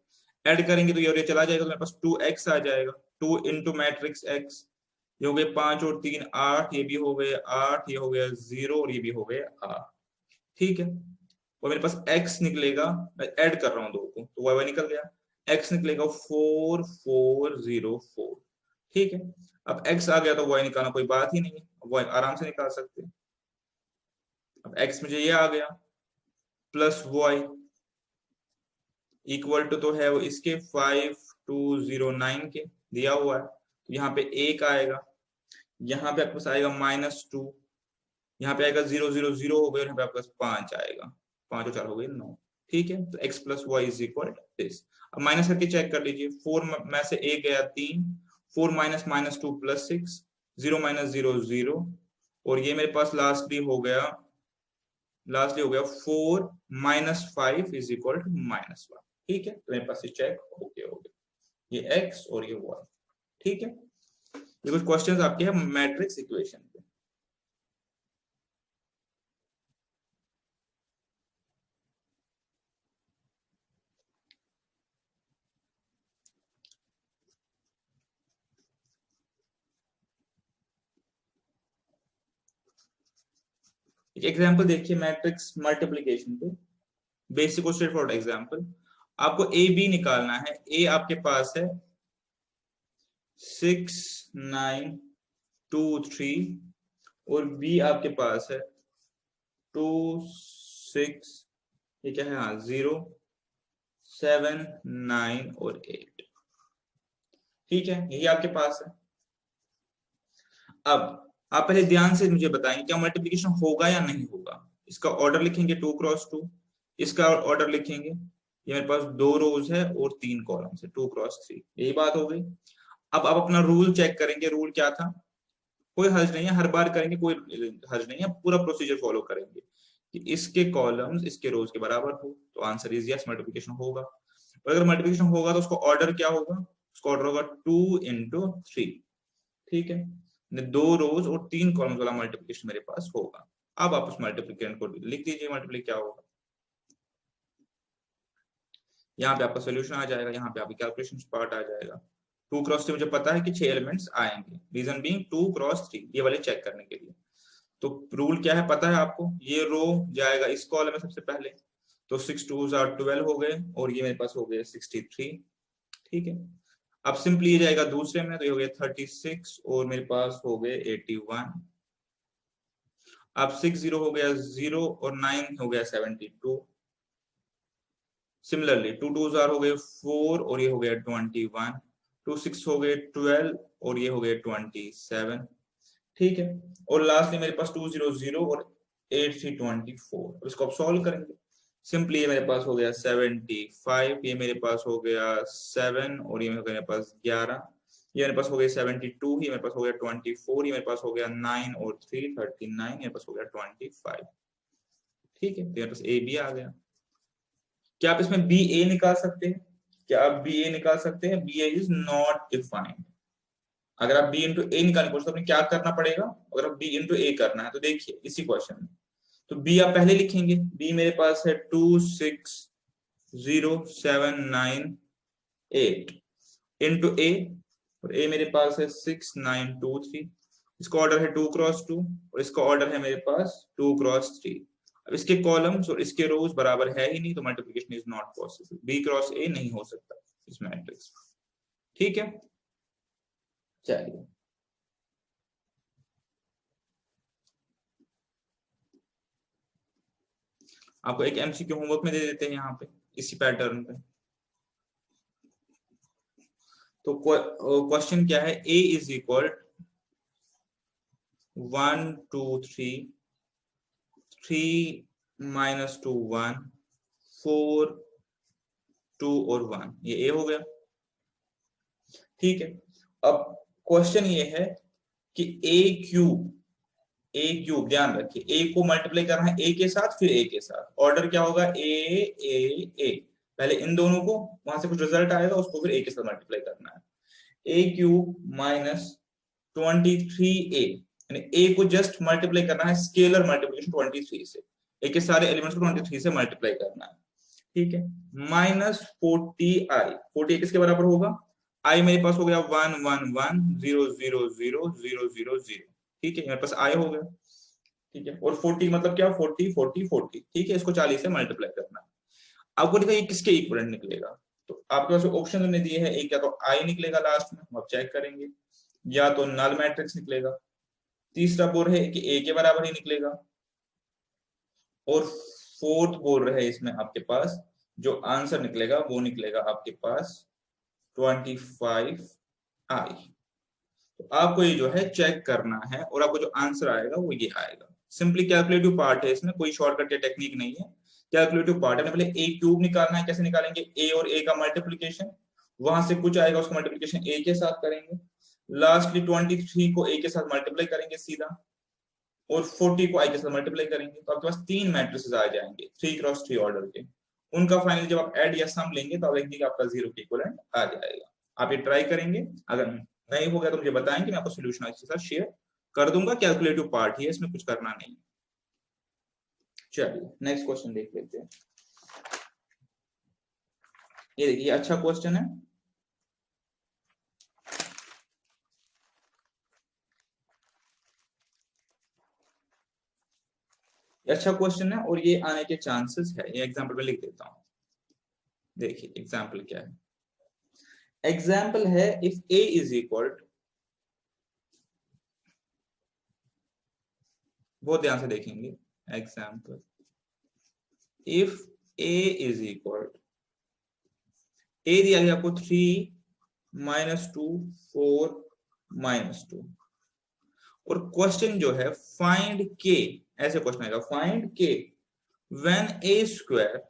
ऐड करेंगे तो ये चला जाएगा, तो मेरे पास 2x आ जाएगा, 2 इंटू मैट्रिक्स x, ये हो गए 5 और 3 8, ये भी हो गए 8, ये हो गया 0 और ये भी हो गए 8। ठीक है, और मेरे पास x निकलेगा, मैं ऐड कर रहा हूँ दो को तो y निकल गया, x निकलेगा 4 4 0 4। ठीक है, अब x आ गया तो y निकालना कोई बात ही नहीं है, y आराम से निकाल सकते हैं। अब x मुझे ये आ गया, प्लस y इक्वल टू तो है वो इसके 5 2 0 9 के दिया हुआ है, तो यहाँ पे 1 आएगा, यहाँ पे आपके पास आएगा -2, यहाँ पे आएगा 0 0 0 हो गए, यहाँ पे आपके पास 5 आएगा, 5 और 4 हो गए 9। ठीक है, तो x plus y is equal this. अब माइनस करके चेक कर लीजिए, 4 में से 1 गया 3, 4 माइनस -2 प्लस 6, 0 माइनस 0 0, और ये मेरे पास लास्टली हो गया 4 -5 इज इक्वल टू -1। ठीक है, तो मेरे पास ये चेक हो गया, ये x और ये y। ठीक है, ये कुछ क्वेश्चंस आपके हैं मैट्रिक्स इक्वेशन पे। एक एग्जांपल देखिए मैट्रिक्स मल्टीप्लिकेशन पे, बेसिक और स्ट्रेट फॉरवर्ड एग्जांपल। आपको ए बी निकालना है। ए आपके पास है 6 9 2 3 और बी आपके पास है 2 6, ये क्या है, हाँ 0 7 9 और 8। ठीक है, यही आपके पास है। अब आप पहले ध्यान से मुझे बताएंगे क्या मल्टीप्लिकेशन होगा या नहीं होगा। इसका ऑर्डर लिखेंगे 2 क्रॉस 2, इसका ऑर्डर लिखेंगे, ये मेरे पास 2 रोज है और 3 कॉलम्स है, 2 क्रॉस 3, यही बात हो गई। अब आप अपना रूल चेक करेंगे, रूल क्या था, कोई हर्ज नहीं है, हर बार करेंगे, कोई हर्ज नहीं है, पूरा प्रोसीजर फॉलो करेंगे कि इसके कॉलम्स इसके रोज के बराबर हो, तो आंसर इज यस, मल्टीप्लिकेशन होगा। और अगर मल्टीप्लिकेशन होगा तो उसका ऑर्डर क्या होगा, उसका ऑर्डर होगा 2 into 3। ठीक है, 2 रोज और 3 कॉलम्स वाला मल्टीप्लिकेशन मेरे पास होगा। अब आप उस मल्टीप्लिकेशन को लिख दीजिए, मल्टीप्लाई क्या होगा। यहाँ पे आपका सोल्यूशन आ जाएगा, यहाँ पे आपकी कैलकुलेशन पार्ट आ जाएगा। 2 क्रॉस 3 मुझे पता है कि 6 एलिमेंट्स आएंगे, रीजन बीइंग 2 क्रॉस 3, ये वाले चेक करने के लिए। तो रूल क्या है पता है आपको, ये रो जाएगा इस कॉलम में सबसे पहले, तो 6 2s are 12 हो गए और ये मेरे पास हो गए 63। ठीक है, अब सिंपली ये जाएगा दूसरे में, तो ये हो गया 36 और मेरे पास हो गए 81। अब 6 0 हो गया 0 और 9 हो गया 72। सिमिलरली 2 2s are हो गए 4 और ये हो गया 21। 2 6 हो गए 12 और ये हो गए 27। ठीक है, और लास्टली मेरे पास 2 0 0 और 8 3 24। इसको आप सॉल्व करेंगे, सिंपली ये मेरे पास हो गया 75, ये मेरे पास हो गया 7 और ये मेरे पास 11, ये मेरे पास हो गया 72, ये मेरे पास हो गया 24, ये मेरे पास हो गया 9 और 3 39, मेरे पास हो गया 25। ठीक है, तो मेरे पास ए बी आ गया। क्या आप इसमें बी ए निकाल सकते हैं, क्या आप बी ए निकाल सकते हैं, b a is not defined. अगर आप b इंटू ए निकालने को तो आपने क्या करना पड़ेगा, अगर आप b इंटू ए करना है तो देखिए इसी क्वेश्चन में, तो b आप पहले लिखेंगे, b मेरे पास है 2 6 0 7 9 8 इंटू ए, और a मेरे पास है 6 9 2 3। इसका ऑर्डर है 2 क्रॉस 2 और इसका ऑर्डर है मेरे पास 2 क्रॉस 3। अब इसके कॉलम्स और इसके रोज बराबर है ही नहीं, तो multiplication is not possible, b cross a नहीं हो सकता इस मैट्रिक्स। ठीक है, चलिए आपको एक एमसीक्यू होमवर्क में दे देते हैं यहाँ पे इसी पैटर्न पे। तो क्वेश्चन क्या है, a इज इक्वल 1 2 3 3 -2 1 4 2 और 1, ये a हो गया। ठीक है, अब क्वेश्चन ये है कि ए क्यूब ध्यान रखिए, ए को मल्टीप्लाई करना है ए के साथ, फिर ए के साथ, ऑर्डर क्या होगा ए, पहले इन दोनों को, वहां से कुछ रिजल्ट आएगा उसको फिर ए के साथ मल्टीप्लाई करना है। ए क्यूब माइनस 23a, यानी ए को जस्ट मल्टीप्लाई करना है, स्केलर मल्टीप्लिकेशन 23 से, ए के सारे एलिमेंट्स को 23 से मल्टीप्लाई करना है। ठीक है, माइनस 40i, 40 किसके बराबर होगा, आई मेरे पास हो गया 1 1 1 0 0 0 0 0 0। ठीक है, मेरे पास आई हो गया। ठीक है, और 40 मतलब क्या, 40 40 40। ठीक है, इसको 40 से मल्टीप्लाई करना है। आपको देखा ये किसके इक्विवेलेंट निकलेगा, तो आपके पास ऑप्शन में दिए हैं, एक या तो आई निकलेगा लास्ट में, आप चेक करेंगे, या तो नल मैट्रिक्स निकलेगा, तीसरा बोल है कि ए के बराबर ही निकलेगा, और फोर्थ बोल रहे हैं इसमें आपके पास जो आंसर निकलेगा वो निकलेगा आपके पास 25i। तो आपको ये जो है चेक करना है, और आपको जो आंसर आएगा वो ये आएगा। सिंपली कैलकुलेटिव पार्ट है इसमें, कोई शॉर्टकट या टेक्निक नहीं है, कैलकुलेटिव पार्ट है। पहले ए क्यूब निकालना है, कैसे निकालेंगे, ए और ए का मल्टीप्लीकेशन, वहां से कुछ आएगा उसका मल्टीप्लीकेशन ए के साथ करेंगे, लास्टली 23 को ए के साथ मल्टीप्लाई करेंगे सीधा, और 40 को आई के साथ मल्टीप्लाई करेंगे, तो आपके पास 3 मैट्रिसेस आ जाएंगे 3 क्रॉस 3 ऑर्डर के। उनका फाइनल जब आप ऐड या सम लेंगे तो आप देखेंगे आपका 0 के इक्विवेलेंट आ जाएगा। आप ये ट्राई करेंगे, अगर नहीं हो गया तो मुझे बताएंगे, मैं आपको सोल्यूशन आपके साथ शेयर कर दूंगा। कैलकुलेटिव पार्ट ही है, इसमें कुछ करना नहीं। चलिए नेक्स्ट क्वेश्चन देख लेते हैं। ये देखिए अच्छा क्वेश्चन है, अच्छा क्वेश्चन है और ये आने के चांसेस है। ये एग्जाम्पल में लिख देता हूं। देखिए एग्जाम्पल क्या है। एग्जाम्पल है इफ a इज इक्वल, बहुत ध्यान से देखेंगे। Example if a is equal, a दिया गया आपको 3 -2 4 -2 और क्वेश्चन जो है फाइंड k, ऐसे क्वेश्चन आएगा find k when a square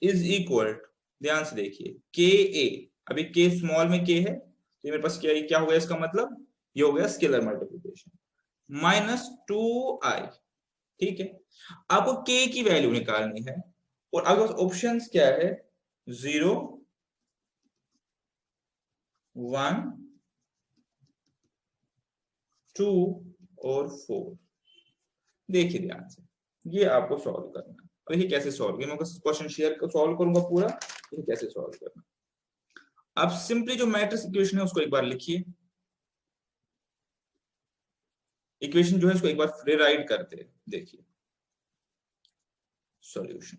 is equal, ध्यान से देखिए के ए, अभी के स्मॉल में के है तो मेरे पास क्या हो गया, इसका मतलब ये हो गया स्केलर मल्टीप्लिकेशन -2i। ठीक है, आपको के की वैल्यू निकालनी है और आपके पास ऑप्शंस क्या है, 0 1 2 और 4। देखिए ध्यान से, ये आपको सॉल्व करना है। और ये कैसे सॉल्व, मैं क्वेश्चन शेयर सॉल्व करूंगा पूरा, ये कैसे सॉल्व करना। आप सिंपली जो मैट्रिक्स इक्वेशन है उसको एक बार लिखिए, इक्वेशन जो है उसको एक बार रीराइट करते हैं। देखिए सॉल्यूशन,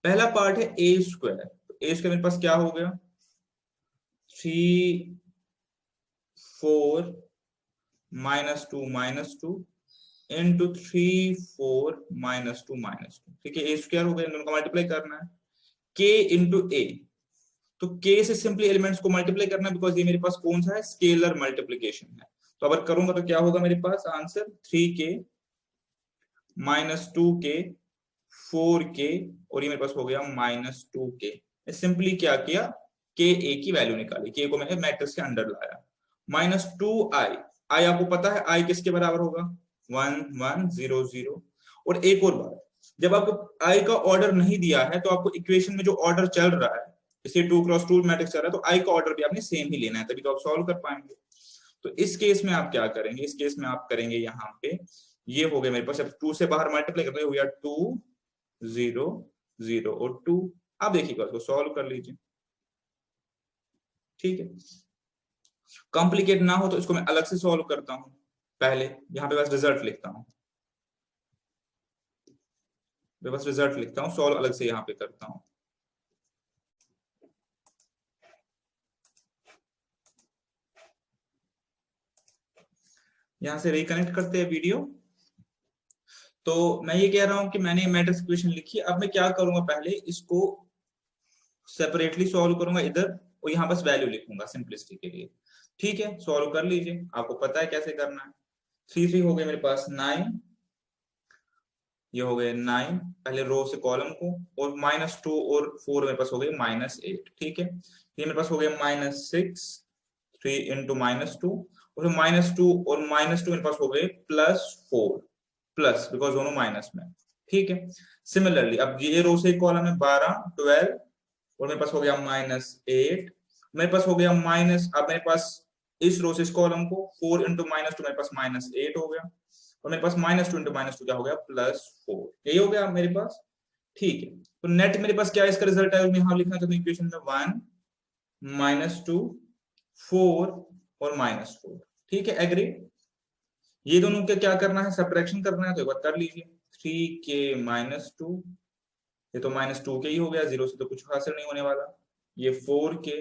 पहला पार्ट है ए स्क्वायर, ए स्क्वायर मेरे पास क्या हो गया 3 4 -2 इंटू 3 4 -2 ठीक है, ए स्क्वायर हो गया, इन दोनों को मल्टीप्लाई करना है के इंटू ए, तो के से सिंपली एलिमेंट्स को मल्टीप्लाई करना है बिकॉज ये मेरे पास कौन सा है, स्केलर मल्टीप्लिकेशन है। तो अगर करूंगा तो क्या होगा मेरे पास आंसर 3k -2k 4k और ये मेरे पास हो गया -2k। सिंपली क्या किया, के ए की वैल्यू निकाली, के को मैंने मैट्रिक्स के अंडर लाया, -2i, आई आपको पता है आई किसके बराबर होगा 1 1 0 0। और एक और बात, जब आपको आई का ऑर्डर नहीं दिया है तो आपको इक्वेशन में जो ऑर्डर चल रहा है, इसे 2x2 मैट्रिक्स चल रहा है तो आई का ऑर्डर भी आपने सेम ही लेना है, तभी तो आप सॉल्व कर पाएंगे। तो इस केस में आप क्या करेंगे, इस केस में आप करेंगे यहाँ पे, ये हो गया मेरे पास, अब 2 से बाहर मल्टीप्लाई करते हुए 2 0 0 और 2। आप देखिएगा उसको सॉल्व कर लीजिए। ठीक है, कॉम्प्लिकेट ना हो तो इसको मैं अलग से सॉल्व करता हूं, पहले यहाँ पे बस रिजल्ट लिखता हूं, बस रिजल्ट लिखता हूं, सॉल्व अलग से यहाँ पे करता हूं। यहां से रिकनेक्ट करते हैं वीडियो। तो मैं ये कह रहा हूं कि मैंने मैट्रिक्स इक्वेशन लिखी, अब मैं क्या करूंगा, पहले इसको सेपरेटली सॉल्व करूंगा इधर और यहाँ बस वैल्यू लिखूंगा सिंपलिसिटी के लिए। ठीक है, सॉल्व कर लीजिए, आपको पता है कैसे करना है। 3 3 हो गए मेरे पास 9, ये हो गए 9 पहले रो से कॉलम को, और -2 और 4 मेरे पास हो गए -8। ठीक है, ये मेरे पास हो गया -6 3 इंटू -2 और -2 और -2 मेरे पास हो गए +4 प्लस, बिकॉज दोनों माइनस में। ठीक है, सिमिलरली अब ये रो से कॉलम में 12 12 और मेरे पास हो गया -8, मेरे पास हो गया माइनस, अब मेरे पास इस रो से इस कॉलम को 4 इंटू -2 मेरे पास -8 हो गया और मेरे पास -2 इंटू -2 क्या हो गया +4, यही हो गया मेरे पास। ठीक है, तो नेट मेरे पास क्या इसका रिजल्ट है, यहाँ लिखना चाहता हूँ इक्वेशन में 1 -2 4 और -4। ठीक है, एग्री। ये दोनों के क्या करना है, सब्ट्रैक्शन करना है, तो एक बार कर लीजिए। 3k -2, ये तो -2k ही हो गया, जीरो से तो कुछ हासिल नहीं होने वाला, ये 4k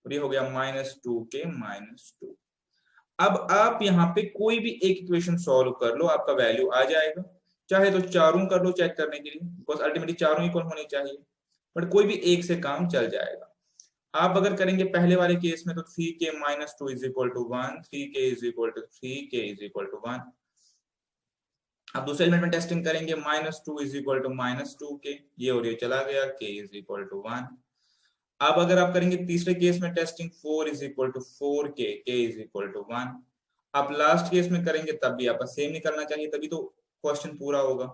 और ये हो गया -2k -2। अब आप यहाँ पे कोई भी एक इक्वेशन सॉल्व कर लो, आपका वैल्यू आ जाएगा, चाहे तो चारों कर लो चेक करने के लिए, बिकॉज अल्टीमेटली चारों इक्वल होनी चाहिए, बट कोई भी एक से काम चल जाएगा। आप अगर करेंगे पहले वाले केस में तो 3k -2 is equal to 1, 3k is equal to 3k is equal to 1। अब दूसरे एलिमेंट में टेस्टिंग करेंगे, -2 इज इक्वल टू -2k, ये और ये चला गया, k इज इक्वल टू 1। अब अगर आप करेंगे तीसरे केस में testing, 4 is equal to 4k, k is equal to 1। आप लास्ट केस में करेंगे तब भी आपका सेम निकलना चाहिए, तभी तो क्वेश्चन पूरा होगा।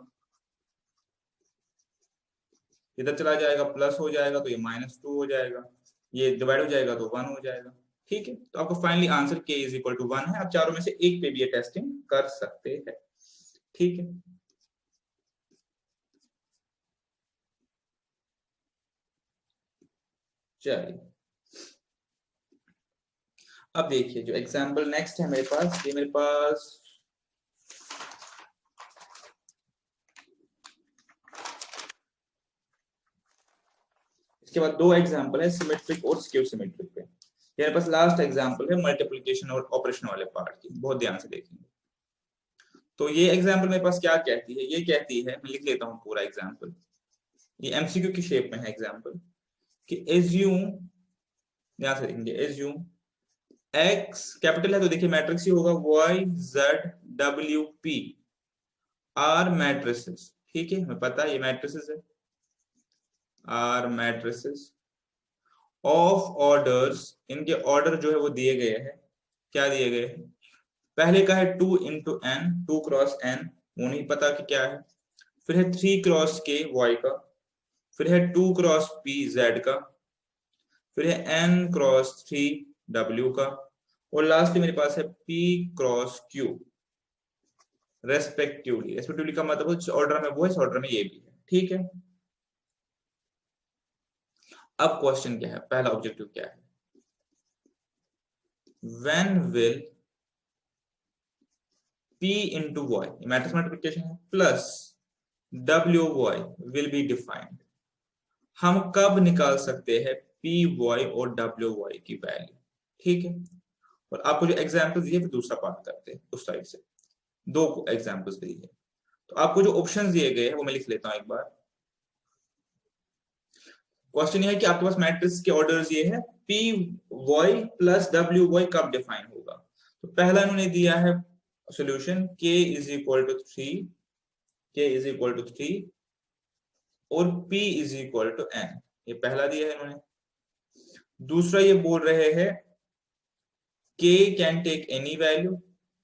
इधर चला जाएगा प्लस हो जाएगा तो ये -2 हो जाएगा, ये डिवाइड हो जाएगा तो 1 हो जाएगा। ठीक है, तो आपको finally answer k is equal to 1 है। आप चारों में से एक पे भी ये टेस्टिंग कर सकते हैं। ठीक है, चलिए अब देखिए जो एग्जाम्पल नेक्स्ट है मेरे पास, ये मेरे पास इसके बाद दो एग्जांपल है सिमेट्रिक और स्क्यू सिमेट्रिक पे। मेरे पास लास्ट एग्जांपल है मल्टीप्लिकेशन और ऑपरेशन वाले पार्ट की, बहुत ध्यान से देखेंगे। तो ये एग्जांपल मेरे पास क्या कहती है, ये कहती है, मैं लिख लेता हूँ पूरा एग्जांपल, ये एमसीक्यू की शेप में है एग्जांपल, कि एज्यूम, ध्यान से देखेंगे, एज्यूम x कैपिटल है तो देखिए मैट्रिक्स ही होगा, y z w p are matrices, ठीक है, हमें पता है ये मैट्रिसेस है, आर मैट्रिसेस ऑफ ऑर्डर्स, इनके ऑर्डर जो है वो दिए गए हैं, क्या दिए गए हैं, पहले का है 2 इंटू एन, 2 क्रॉस एन, वो नहीं पता कि क्या है, फिर है 3 क्रॉस के वाई का, फिर है 2 क्रॉस पी जेड का, फिर है n क्रॉस 3 w का, और लास्ट मेरे पास है p क्रॉस q रेस्पेक्टिवली का मतलब जिस ऑर्डर में वो है, इस ऑर्डर में ये भी है, ठीक है। अब क्वेश्चन क्या है, पहला ऑब्जेक्टिव क्या है, when will p into Y, matrix multiplication है, plus wy will be defined, हम कब निकाल सकते हैं py और wy की वैल्यू, ठीक है। और आपको जो एग्जांपल दिए फिर दूसरा पार्ट करते हैं उस साइड से, दो एग्जांपल्स दिए हैं, तो आपको जो ऑप्शंस दिए गए हैं वो मैं लिख लेता हूं एक बार। क्वेश्चन ये है कि आपके पास मैट्रिक्स के ऑर्डर्स ये है, पी वाई प्लस डब्ल्यू वाई कब डिफाइन होगा, तो पहला इन्होंने दिया है solution k is equal to 3, k is equal to 3 और p is equal to n, ये पहला दिया है इन्होंने। दूसरा ये बोल रहे हैं k can take any value,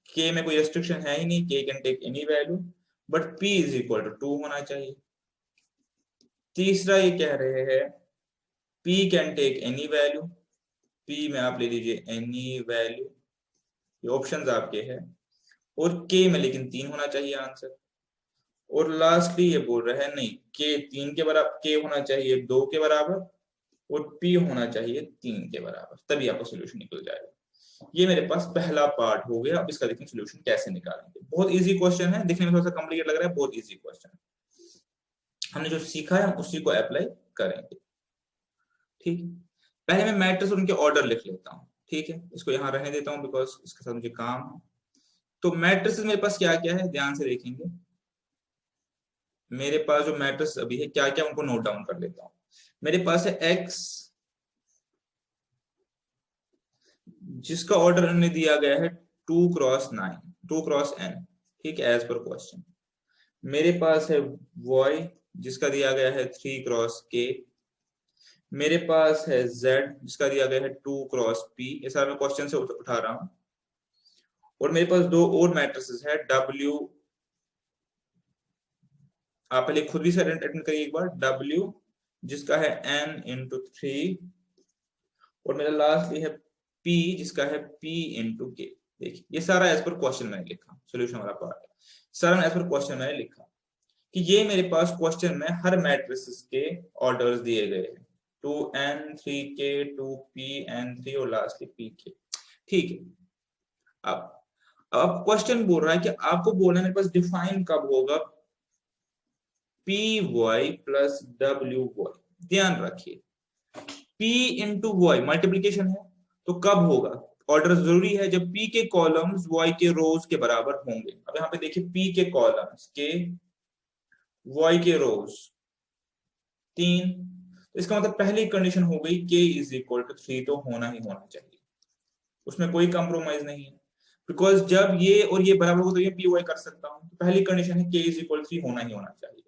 k में कोई रेस्ट्रिक्शन है ही नहीं, k can take any value but p is equal to 2 होना चाहिए। तीसरा ये कह रहे हैं p can take any value, p में आप ले लीजिए एनी वैल्यू, ये ऑप्शंस आपके हैं, और k में लेकिन 3 होना चाहिए आंसर। और लास्टली ये बोल रहा है नहीं, k 3 के बराबर, k होना चाहिए 2 के बराबर और p होना चाहिए 3 के बराबर, तभी आपका सोल्यूशन निकल जाएगा। ये मेरे पास पहला पार्ट हो गया। अब इसका देखें सोल्यूशन कैसे निकालेंगे, बहुत इजी क्वेश्चन है, दिखने में थोड़ा सा कॉम्प्लिकेट लग रहा है, बहुत इजी क्वेश्चन है, हमने जो सीखा है हम उसी को अप्लाई करेंगे, ठीक है। पहले मैं मैट्रिक्स और उनके ऑर्डर लिख लेता हूँ, ठीक है, इसको यहाँ रहने देता हूँ बिकॉज इसके साथ मुझे काम है। तो मैट्रिक्स मेरे पास क्या क्या है, ध्यान से देखेंगे, मेरे पास जो मैट्रिक्स अभी है क्या क्या, उनको नोट डाउन कर लेता हूँ। मेरे पास है x जिसका ऑर्डर हमने दिया गया है 2 क्रॉस 9, 2 क्रॉस n, ठीक है, एज पर क्वेश्चन। मेरे पास है y जिसका दिया गया है 3 क्रॉस k, मेरे पास है z जिसका दिया गया है 2 क्रॉस p, ये सारा मैं क्वेश्चन से उठा रहा हूं। और मेरे पास दो और मैट्रिसेस है w, आप पहले खुद भी से अटेंड करिए एक बार, w जिसका है n इंटू 3, और मेरा लास्ट है p जिसका है p इंटू k। देखिए ये सारा एज पर क्वेश्चन मैंने लिखा, सोल्यूशन वाला पार्ट सारा एज पर क्वेश्चन मैंने लिखा कि ये मेरे पास क्वेश्चन में हर मैट्रिसेस के ऑर्डर्स दिए गए हैं, 2n 3k 2p n3 और लास्टली pk, ठीक है। अब क्वेश्चन बोल रहा है कि आपको बोलना मेरे पास डिफाइन कब होगा py प्लस wy, ध्यान रखिए p इंटू वाई मल्टीप्लीकेशन है तो कब होगा, ऑर्डर जरूरी है जब p के कॉलम्स y के रोज के बराबर होंगे। अब यहाँ पे देखिए p के कॉलम्स के y के रोज 3, तो इसका मतलब पहली कंडीशन हो गई k इज इक्वल टू 3, तो होना ही होना चाहिए, उसमें कोई कंप्रोमाइज नहीं है, बिकॉज जब ये और ये बराबर हो तो ये पी वाई कर सकता हूं, तो पहली कंडीशन है k इज इक्वल टू 3 होना ही होना चाहिए।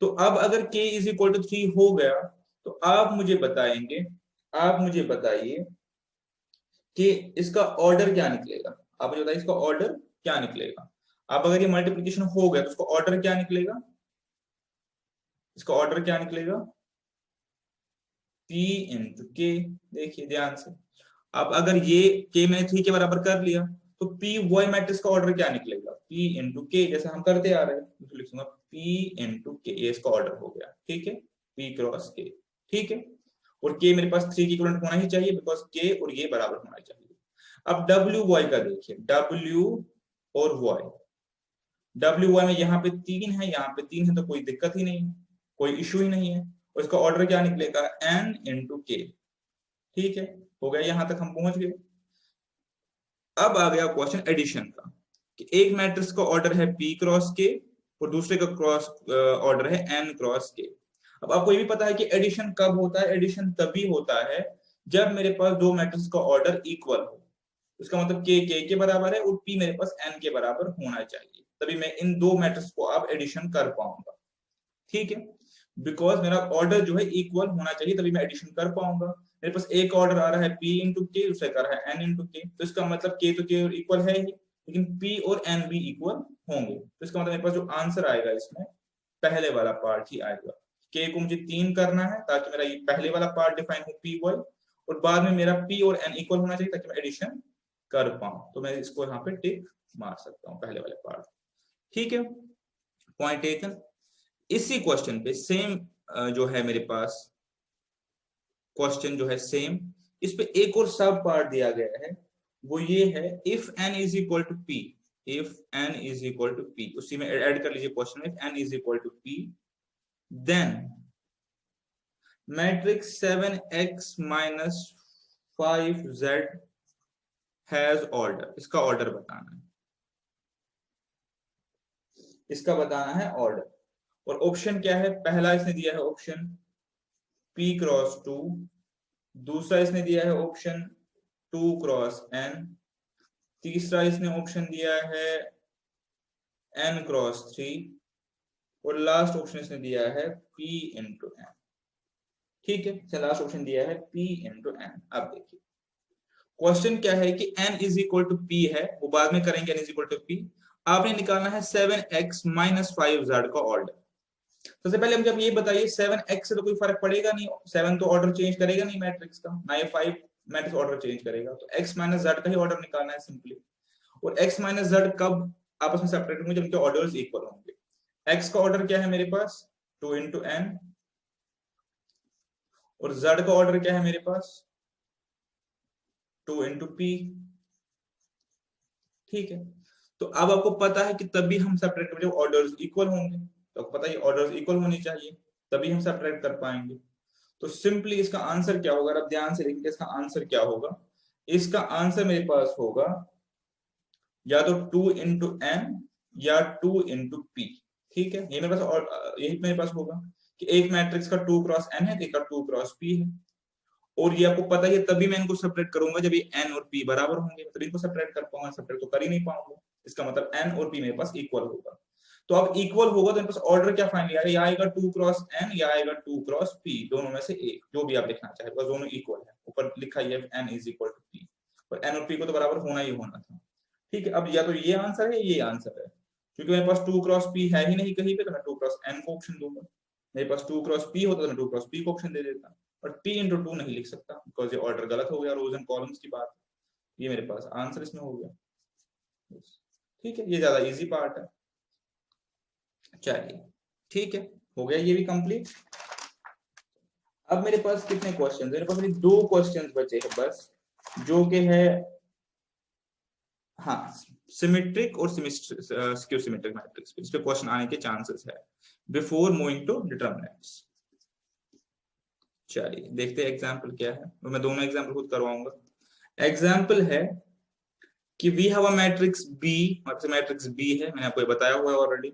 तो अब अगर k इज इक्वल टू 3 हो गया तो आप मुझे बताएंगे, आप मुझे बताइए कि इसका ऑर्डर क्या निकलेगा, आप मुझे बताइए इसका ऑर्डर क्या निकलेगा। अब अगर ये मल्टीप्लिकेशन हो गया तो इसका ऑर्डर क्या निकलेगा, इसका ऑर्डर क्या निकलेगा p इंटू के, देखिए ध्यान से। अब अगर ये k मैंने 3 के बराबर कर लिया तो p वाई मैट्रिक्स का ऑर्डर क्या निकलेगा, p इंटू के, जैसे हम करते आ रहे हैं, तो लिखूंगा p इंटू के, ये इसका ऑर्डर हो गया, ठीक है, p क्रॉस के, ठीक है। और k मेरे पास 3 की इक्विवेलेंट होना ही चाहिए बिकॉज k और ये बराबर होना चाहिए। अब w y का देखिए, w और y, w y में यहाँ पे 3 है, यहाँ पे 3 है, तो कोई दिक्कत ही नहीं है, कोई इशू ही नहीं है। और इसका ऑर्डर क्या निकलेगा, n इंटू के। ठीक है, हो गया, यहां तक हम पहुंच गए। अब आ गया क्वेश्चन एडिशन का, कि एक मैट्रिक्स का ऑर्डर है p क्रॉस k और दूसरे का क्रॉस ऑर्डर है n क्रॉस k। अब आपको ये भी पता है कि एडिशन कब होता है, एडिशन तभी होता है जब मेरे पास दो मैट्रिक्स का ऑर्डर इक्वल हो। इसका मतलब k के बराबर है और p मेरे पास n के बराबर होना चाहिए, तभी मैं इन दो मैट्रिक्स को अब एडिशन कर पाऊंगा। ठीक है, बिकॉज मेरा ऑर्डर जो है इक्वल होना चाहिए, तभी मैं एडिशन कर पाऊंगा। मेरे पास एक ऑर्डर आ रहा है p इंटू के, दूसरा का रहा है n इंटू के, तो इसका मतलब k तो k इक्वल है ही, लेकिन p और n भी इक्वल होंगे। तो इसका मतलब मेरे पास जो आंसर आएगा इसमें पहले वाला पार्ट ही आएगा। k को मुझे 3 करना है ताकि मेरा ये पहले वाला पार्ट डिफाइन हो p वाई, और बाद में मेरा p और n इक्वल होना चाहिए ताकि मैं एडिशन कर पाऊं। तो मैं इसको यहाँ पे टिक मार सकता हूँ पहले वाले पार्ट। ठीक है, पॉइंट टेकन। इसी क्वेश्चन पे सेम जो है मेरे पास क्वेश्चन जो है सेम, इस पे एक और सब पार्ट दिया गया है, वो ये है if n is equal to p, if n is equal to p, उसी में ऐड कर लीजिए क्वेश्चन में, n is equal to p then matrix 7x minus 5z has order. इसका ऑर्डर बताना है, इसका बताना है ऑर्डर। और ऑप्शन क्या है, पहला इसने दिया है ऑप्शन p क्रॉस 2, दूसरा इसने दिया है ऑप्शन 2 क्रॉस n, तीसरा इसने ऑप्शन दिया है n क्रॉस 3, और लास्ट ऑप्शन इसने दिया है p इंटू n। ठीक है, लास्ट ऑप्शन दिया है p इंटू n। अब देखिए क्वेश्चन क्या है कि n is equal to p है, वो बाद में करेंगे, n is equal to p। आपने निकालना है 7x माइनस 5z का ऑर्डर। सबसे पहले मुझे अब ये बताइए 7x से तो कोई फर्क पड़ेगा नहीं, 7 तो ऑर्डर चेंज करेगा नहीं मैट्रिक्स का, ना ये 5 मैट्रिक्स ऑर्डर चेंज करेगा, तो x माइनस z का ही ऑर्डर निकालना है सिंपली। और x माइनस z कब आपस में सेपरेट होंगे, जब इनके ऑर्डर्स इक्वल होंगे। x का ऑर्डर क्या है मेरे पास 2 इंटू n, और z का ऑर्डर क्या है मेरे पास 2 इंटू p। ठीक है, तो अब आपको पता है कि तभी हम सेपरेट जब ऑर्डर्स इक्वल होंगे, तो आपको पता है ऑर्डर्स इक्वल होनी चाहिए तभी हम सेपरेट कर पाएंगे। तो सिंपली इसका आंसर क्या होगा, अब ध्यान से देखिए इसका आंसर क्या होगा। इसका आंसर मेरे पास होगा या तो 2 इंटू n या 2 इंटू p। ठीक है, ये मेरे पास, और यही मेरे पास होगा कि एक मैट्रिक्स का 2 क्रॉस n है, एक का 2 क्रॉस p है। और ये आपको पता है तभी मैं इनको सेपरेट करूंगा जब ये n और p बराबर होंगे, तभी इनको सेपरेट कर पाऊंगा, सेपरेट तो कर ही नहीं पाऊंगा। इसका मतलब n और p मेरे पास इक्वल होगा। तो अब इक्वल होगा तो मेरे पास ऑर्डर क्या फाइनली आएगा, या आएगा 2 क्रॉस n या आएगा 2 क्रॉस p, दोनों में से एक, जो भी आप लिखना चाहे, बस दोनों इक्वल है। ऊपर लिखा है n is equal to p, और n और p को तो बराबर होना ही होना था। ठीक है, अब या तो ये आंसर है ये आंसर है, क्योंकि मेरे पास 2 क्रॉस p है ही नहीं कहीं पे, तो मैं 2 क्रॉस n को ऑप्शन दूंगा। मेरे पास 2 क्रॉस p होता तो मैं 2 क्रॉस p को ऑप्शन दे देता, और p इंटू 2 नहीं लिख सकता बिकॉज ये ऑर्डर गलत हो गया, रोज एंड कॉलम्स की बात। ये मेरे पास आंसर इसमें हो गया। ठीक है, ये ज्यादा इजी पार्ट है। चलिए ठीक है, हो गया ये भी कंप्लीट। अब मेरे पास कितने क्वेश्चन, मेरे पास दो क्वेश्चन बचे हैं बस, जो कि है हाँ सिमेट्रिक और स्क्यू सिमेट्रिक मैट्रिक्स, इस पे क्वेश्चन आने के चांसेस है बिफोर मूविंग टू डिटरमिनेंट्स। चलिए देखते हैं एग्जांपल क्या है, मैं दोनों एग्जांपल खुद करवाऊंगा। एग्जांपल है कि we have a matrix b, matrix b है, मैंने आपको बताया हुआ है already,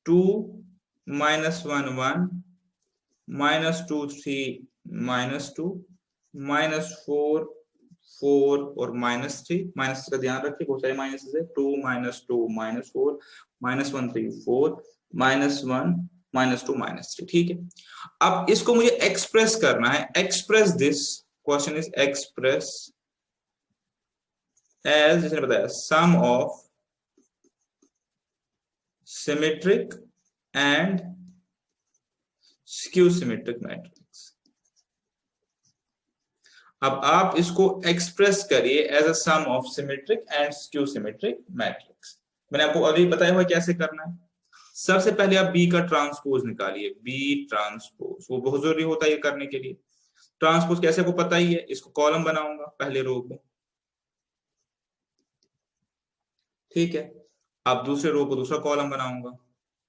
2 minus 1 1 minus 2 3 minus 2 minus 4 4 और माइनस 3, माइनस का ध्यान रखिए बहुत सारे माइनस है, 2 minus 2 minus 4 minus 1 3 4 minus 1 minus 2 minus 3। ठीक है, अब इसको मुझे एक्सप्रेस करना है, express this question is express as, जैसे बताया, sum of symmetric and skew symmetric matrix. अब आप इसको एक्सप्रेस करिए as a sum of symmetric and skew symmetric matrix. मैंने आपको अभी बताया हुआ कैसे करना है। सबसे पहले आप बी का ट्रांसपोज निकालिए, बी ट्रांसपोज, वो बहुत जरूरी होता है ये करने के लिए। ट्रांसपोज कैसे आपको पता ही है, इसको कॉलम बनाऊंगा पहले रो को, ठीक है, अब दूसरे रो को दूसरा कॉलम बनाऊंगा,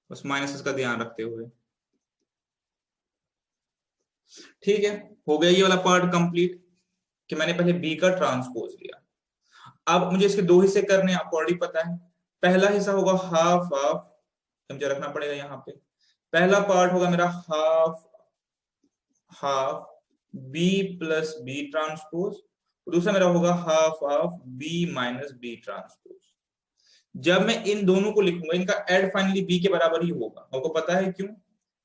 बस माइनस का ध्यान रखते हुए। ठीक है, हो गया ये वाला पार्ट कंप्लीट कि मैंने पहले बी का ट्रांसपोज लिया। अब मुझे इसके दो हिस्से करने, आपको ऑलरेडी पता है। पहला हिस्सा होगा हाफ हाफ, मुझे रखना पड़ेगा यहाँ पे। पहला पार्ट होगा मेरा half half b plus b transpose, दूसरा मेरा होगा half half b minus b transpose. जब मैं इन दोनों को लिखूंगा, इनका एड फाइनली बी के बराबर ही होगा। आपको पता है क्यों?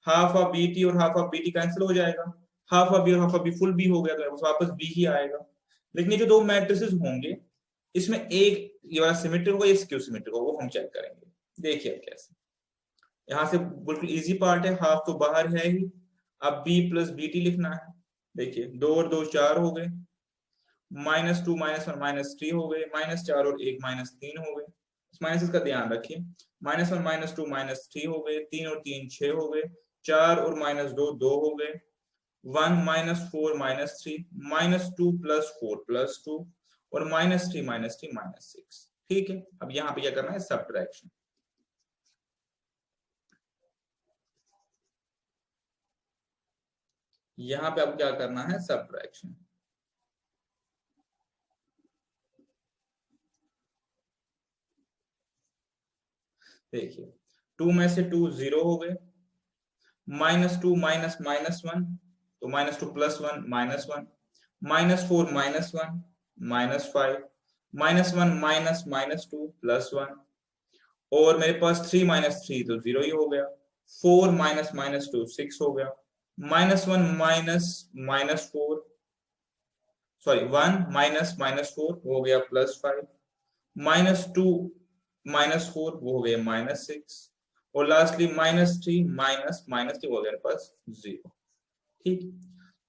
हाफ ऑफ बी टी और half of b t cancel हो जाएगा, हाफ ऑफ बी और half of b full b हो गया, तो वापस बी ही आएगा। लेकिन ये जो दो मैट्रिसेस होंगे, इसमें एक ये वाला सिमेट्रिक होगा, ये स्क्यू सिमेट्रिक होगा, वो हम चेक करेंगे। देखिए अब कैसे, यहाँ से बिल्कुल इजी पार्ट है, हाफ तो बाहर है ही, अब बी प्लस बी टी लिखना है। देखिए 2 और 2 4 हो गए, -2 -1 -3 हो गए, -4 और 1 -3 हो गए। माइनस का ध्यान रखिए, -1 -2 -3 हो गए, 3 और 3 6 हो गए, 4 और -2 2 हो गए, 1 -4 -3 -2 + 4 + 2 और -3 -6। ठीक है, अब यहाँ पे क्या करना है? सब्ट्रैक्शन। यहाँ पे अब क्या करना है? सब्ट्रैक्शन। देखिए 2 में से 2 0 हो गए, -2 -1 तो -2 + 1 -1, -4 -1 -5, -1 -2 +1 और मेरे पास 3 -3 तो 0 ही हो गया, 4 -2 6 हो गया, -1 -4 सॉरी 1 -4 हो गया +5, -2 -4 वो हो गया -6 और लास्टली -3 -3 हो गया मेरे पास 0। ठीक,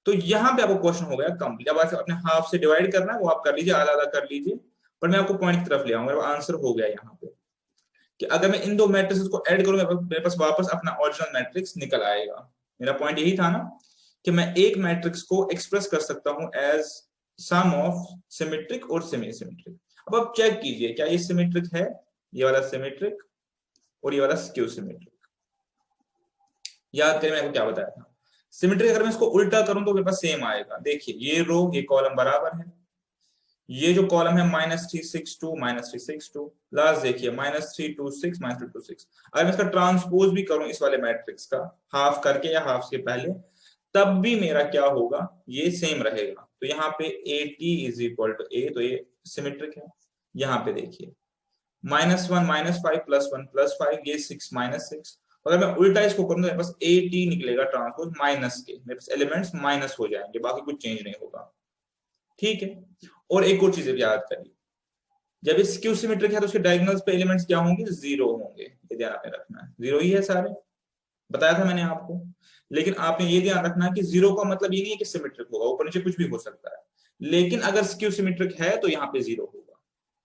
तो यहाँ पे आपको क्वेश्चन हो गया कंप्लीट। अब अपने हाफ से डिवाइड करना है, वो आप कर लीजिए, आधा आधा कर लीजिए, पर मैं आपको पॉइंट की तरफ ले आऊंगा। आंसर हो गया यहाँ पे कि अगर मैं इन दो मैट्रिक्स को ऐड करूं, मेरे पास वापस अपना ओरिजिनल मैट्रिक्स निकल आएगा। मेरा पॉइंट यही था ना कि मैं एक मैट्रिक्स को एक्सप्रेस कर सकता हूं एज सम ऑफ सिमेट्रिक और सेमी सिमेट्रिक। अब आप चेक कीजिए क्या ये सिमेट्रिक है, ये वाला सिमेट्रिक और ये वाला स्क्यू सिमेट्रिक। याद करें मैंने आपको क्या बताया था, सिमेट्रिक अगर मैं इसको उल्टा करूं तो मेरे पास सेम आएगा। देखिए ये रो ये कॉलम बराबर है, ये जो कॉलम है -3 6 2 -3 6 2, लास्ट देखिए -3 2 6 -2 2 6। अगर मैं इसका ट्रांसपोज भी करूं इस वाले मैट्रिक्स का, हाफ करके या हाफ से पहले, तब भी मेरा क्या होगा? ये सेम रहेगा। तो यहाँ पे AT = A, तो ये सिमेट्रिक है। यहाँ पे देखिए -1 -5 +1 +5, ये 6 -6। अगर मैं उल्टा इसको करूं तो मेरे पास AT निकलेगा ट्रांसपोज माइनस के, मेरे पास एलिमेंट्स माइनस हो जाएंगे, बाकी कुछ चेंज नहीं होगा। ठीक है, और एक और चीज याद करिए, जब स्क्यू सिमेट्रिक है तो उसके डायगोनल्स पे एलिमेंट्स क्या होंगे? 0 होंगे। ये ध्यान में रखना है, 0 ही है सारे, बताया था मैंने आपको। लेकिन आपने ये ध्यान रखना कि 0 का मतलब ये नहीं है कि सिमेट्रिक होगा, ऊपर नीचे कुछ भी हो सकता है। लेकिन अगर स्क्यू सिमेट्रिक है तो यहाँ पे 0 होगा।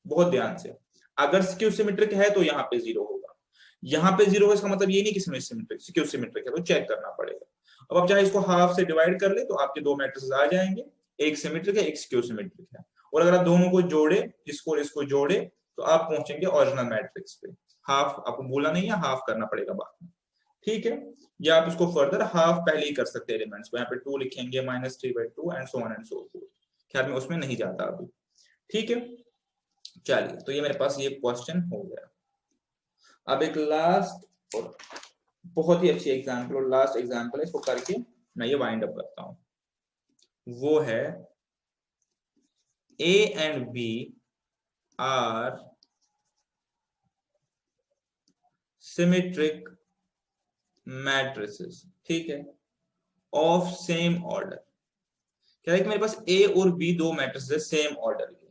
बहुत ध्यान से, अगर स्क्यू सिमेट्रिक है तो यहाँ पे 0 होगा। यहाँ पे 0 है इसका मतलब ये नहीं कि सिमेट्रिक स्क्यू सिमेट्रिक है, तो चेक करना पड़ेगा। अब आप चाहे इसको हाफ से डिवाइड कर ले तो आपके दो मैट्रिसेस आ जाएंगे, एक सिमेट्रिक है एक स्क्यू सिमेट्रिक है। और अगर आप दोनों को जोड़े, इसको और इसको जोड़े, तो आप पहुंचेंगे ओरिजिनल मैट्रिक्स पे। हाफ आपको बोला नहीं है, हाफ करना पड़ेगा बाद में। ठीक है, या आप इसको फर्दर हाफ पहले ही कर सकते हैं एलिमेंट्स को, यहाँ पे 2 लिखेंगे -3/2 and so on and so fourth. खैर मैं उसमें नहीं जाता अभी। ठीक है, चलिए, तो ये मेरे पास ये क्वेश्चन हो गया। अब एक लास्ट और बहुत ही अच्छी एग्जाम्पल और लास्ट एग्जाम्पल है, इसको करके मैं ये वाइंड अप करता हूं। वो है A and B are symmetric matrices, ठीक है, of same order। क्या है कि मेरे पास A और B दो मैट्रिसेस है सेम ऑर्डर के,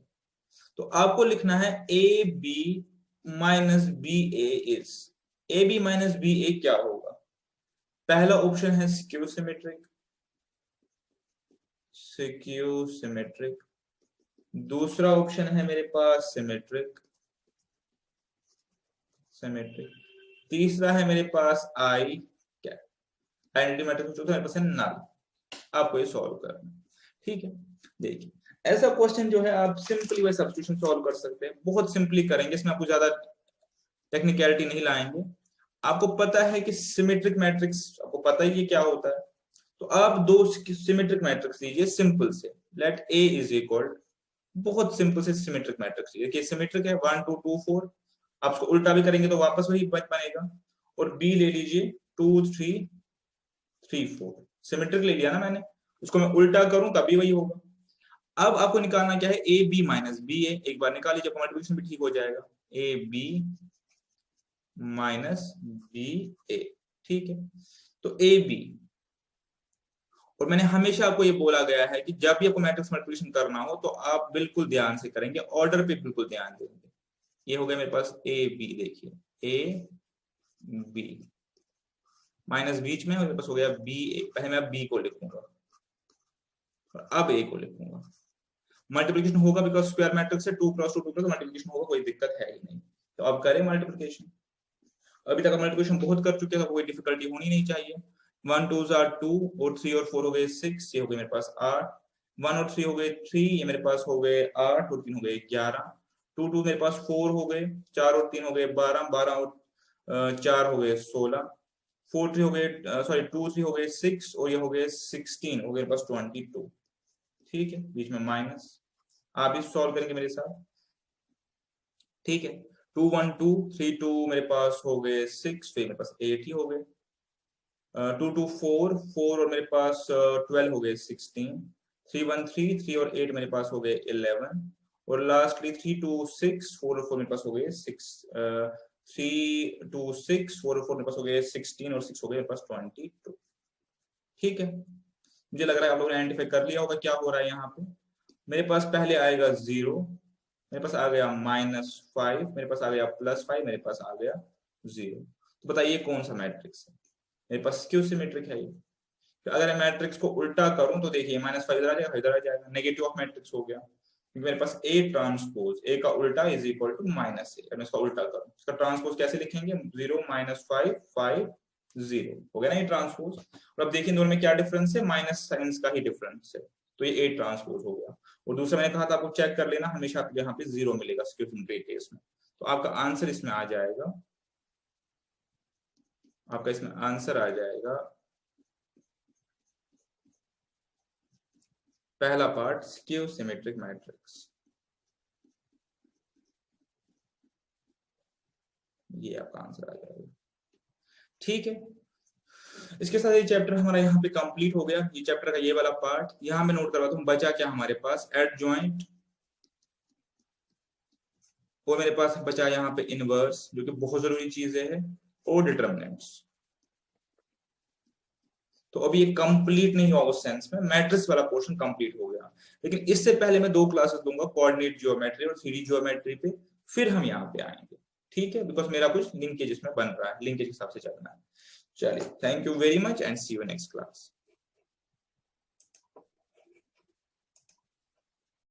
तो आपको लिखना है AB minus BA is. AB minus BA क्या होगा? पहला ऑप्शन है स्क्यू सिमेट्रिक, स्क्यू सिमेट्रिक। दूसरा ऑप्शन है मेरे पास सिमेट्रिक, सिमेट्रिक। तीसरा है मेरे पास आई क्या, आइडेंटिटी मैट्रिक्स। चौथा मेरे पास है नल। आपको ये सॉल्व करना है। ठीक है, देखिए ऐसा क्वेश्चन जो है आप सिंपली वह सब्स्टिट्यूशन सॉल्व कर सकते हैं, बहुत सिंपली करेंगे, इसमें आपको ज्यादा टेक्निकलिटी नहीं लाएंगे। आपको पता है कि सिमेट्रिक मैट्रिक्स, आपको पता ही है क्या होता है। तो आप दो सिमेट्रिक मैट्रिक्स लीजिए सिंपल से, लेट ए इज इक्वल, बहुत सिंपल से सिमेट्रिक मैट्रिक्स लीजिए कि सिमेट्रिक है 1 2 2 4, आप उसको उल्टा भी करेंगे तो वापस वही बनेगा। और बी ले लीजिए 2 3 3 4, सिमेट्रिक ले लिया ना मैंने, उसको मैं उल्टा करूं तभी वही होगा। अब आपको निकालना क्या है, ए बी माइनस बी ए, एक बार निकाल लीजिए, मल्टीप्लिकेशन भी ठीक हो जाएगा, ए बी माइनस बी ए, ठीक है। तो ए बी, और मैंने हमेशा आपको ये बोला गया है कि जब भी आपको मैट्रिक्स मल्टीप्लिकेशन करना हो तो आप बिल्कुल ध्यान से करेंगे, ऑर्डर पे बिल्कुल ध्यान देंगे। ये हो गया मेरे पास ए बी, देखिए ए बी माइनस बीच में, और मेरे पास हो गया बी ए, पहले मैं बी को लिखूंगा और अब ए को लिखूंगा। मल्टीप्लिकेशन होगा बिकॉज स्क्वायर मैट्रिक्स है, 2 क्रॉस 2 2 क्रॉस मल्टीप्लिकेशन होगा, कोई दिक्कत है ही नहीं। तो अब करें मल्टीप्लिकेशन। अभी तक मल्टीप्लिकेशन बहुत कर चुके हैं, तो कोई डिफिकल्टी होनी नहीं चाहिए। 1 2 2 और 3 और 4 हो गए 6, ये हो गए मेरे पास 8, 1 और 3 हो गए 3, ये मेरे पास हो गए 8 और 3 हो गए 11, 2 2 मेरे पास 4 हो गए, 4 और 3 हो गए 12, 12 और 4 हो गए 16, 4 3 हो गए, सॉरी 2 3 हो गए 6, और ये हो गए 16, हो गए पास 22, ठीक है, बीच में माइनस। आप भी सॉल्व करेंगे मेरे साथ, ठीक है। 2 1 2 3 2 मेरे पास हो गए 6, फिर मेरे पास 8 ही हो गए, 2 2 4 4 और मेरे पास 12 हो गए 16, 3 1 3 3 और 8 मेरे पास हो गए 11, और लास्टली 3 2 6 4 और 4 मेरे पास हो गए 6, 3 2 6 4 और 4 मेरे पास हो गए 16, और 6 हो गए मेरे पास 22, ठीक है। मुझे लग रहा है आप लोगों ने आइडेंटिफाई कर लिया होगा क्या हो रहा है यहाँ पे। मेरे पास पहले आएगा 0, मेरे पास आ गया -5, मेरे पास आ गया +5, मेरे पास आ गया 0। तो बताइए कौन सा मैट्रिक्स है, मेरे पास स्क्यू सिमेट्रिक है ये। तो अगर मैं मैट्रिक्स को उल्टा करूं तो देखिए -5 इधर आ जाएगा, इधर आ जाएगा, नेगेटिव ऑफ मैट्रिक्स हो गया, क्योंकि मेरे पास ए ट्रांसपोज, ए का उल्टा इज इक्वल टू -ए। मैं इसका उल्टा करूं, इसका ट्रांसपोज कैसे लिखेंगे, 0 -5 5 0, हो गया ना ये ट्रांसपोज। और अब देखिए दोनों में क्या डिफरेंस है, माइनस साइंस का ही डिफरेंस है, तो ये ए ट्रांसपोज हो गया। और दूसरा मैंने कहा था आपको चेक कर लेना, हमेशा आपको यहाँ पे 0 मिलेगा स्क्यू सिमेट्रिक केस में। तो आपका आंसर इसमें आ जाएगा, आपका इसमें आंसर आ जाएगा पहला पार्ट, स्क्यू सिमेट्रिक मैट्रिक्स, ये आपका आंसर आ जाएगा, ठीक है। इसके साथ ये चैप्टर हमारा यहाँ पे कंप्लीट हो गया, ये चैप्टर का ये वाला पार्ट। यहाँ मैं नोट करवाता हूँ, बचा क्या हमारे पास, एडजॉइंट, और मेरे पास बचा यहाँ पे इनवर्स, जो कि बहुत जरूरी चीजें है, और डिटर्मिनेंट्स। तो अभी ये कंप्लीट नहीं हुआ उस सेंस में, मैट्रिक्स वाला पोर्शन कंप्लीट हो गया, लेकिन इससे पहले मैं 2 क्लासेस दूंगा, कोऑर्डिनेट ज्योमेट्री और 3D ज्योमेट्री पे, फिर हम यहाँ पे आएंगे, ठीक है, बिकॉज मेरा कुछ लिंकेज इसमें बन रहा है, लिंकेज के हिसाब से चलना है। चलिए, thank you very much and see you next class.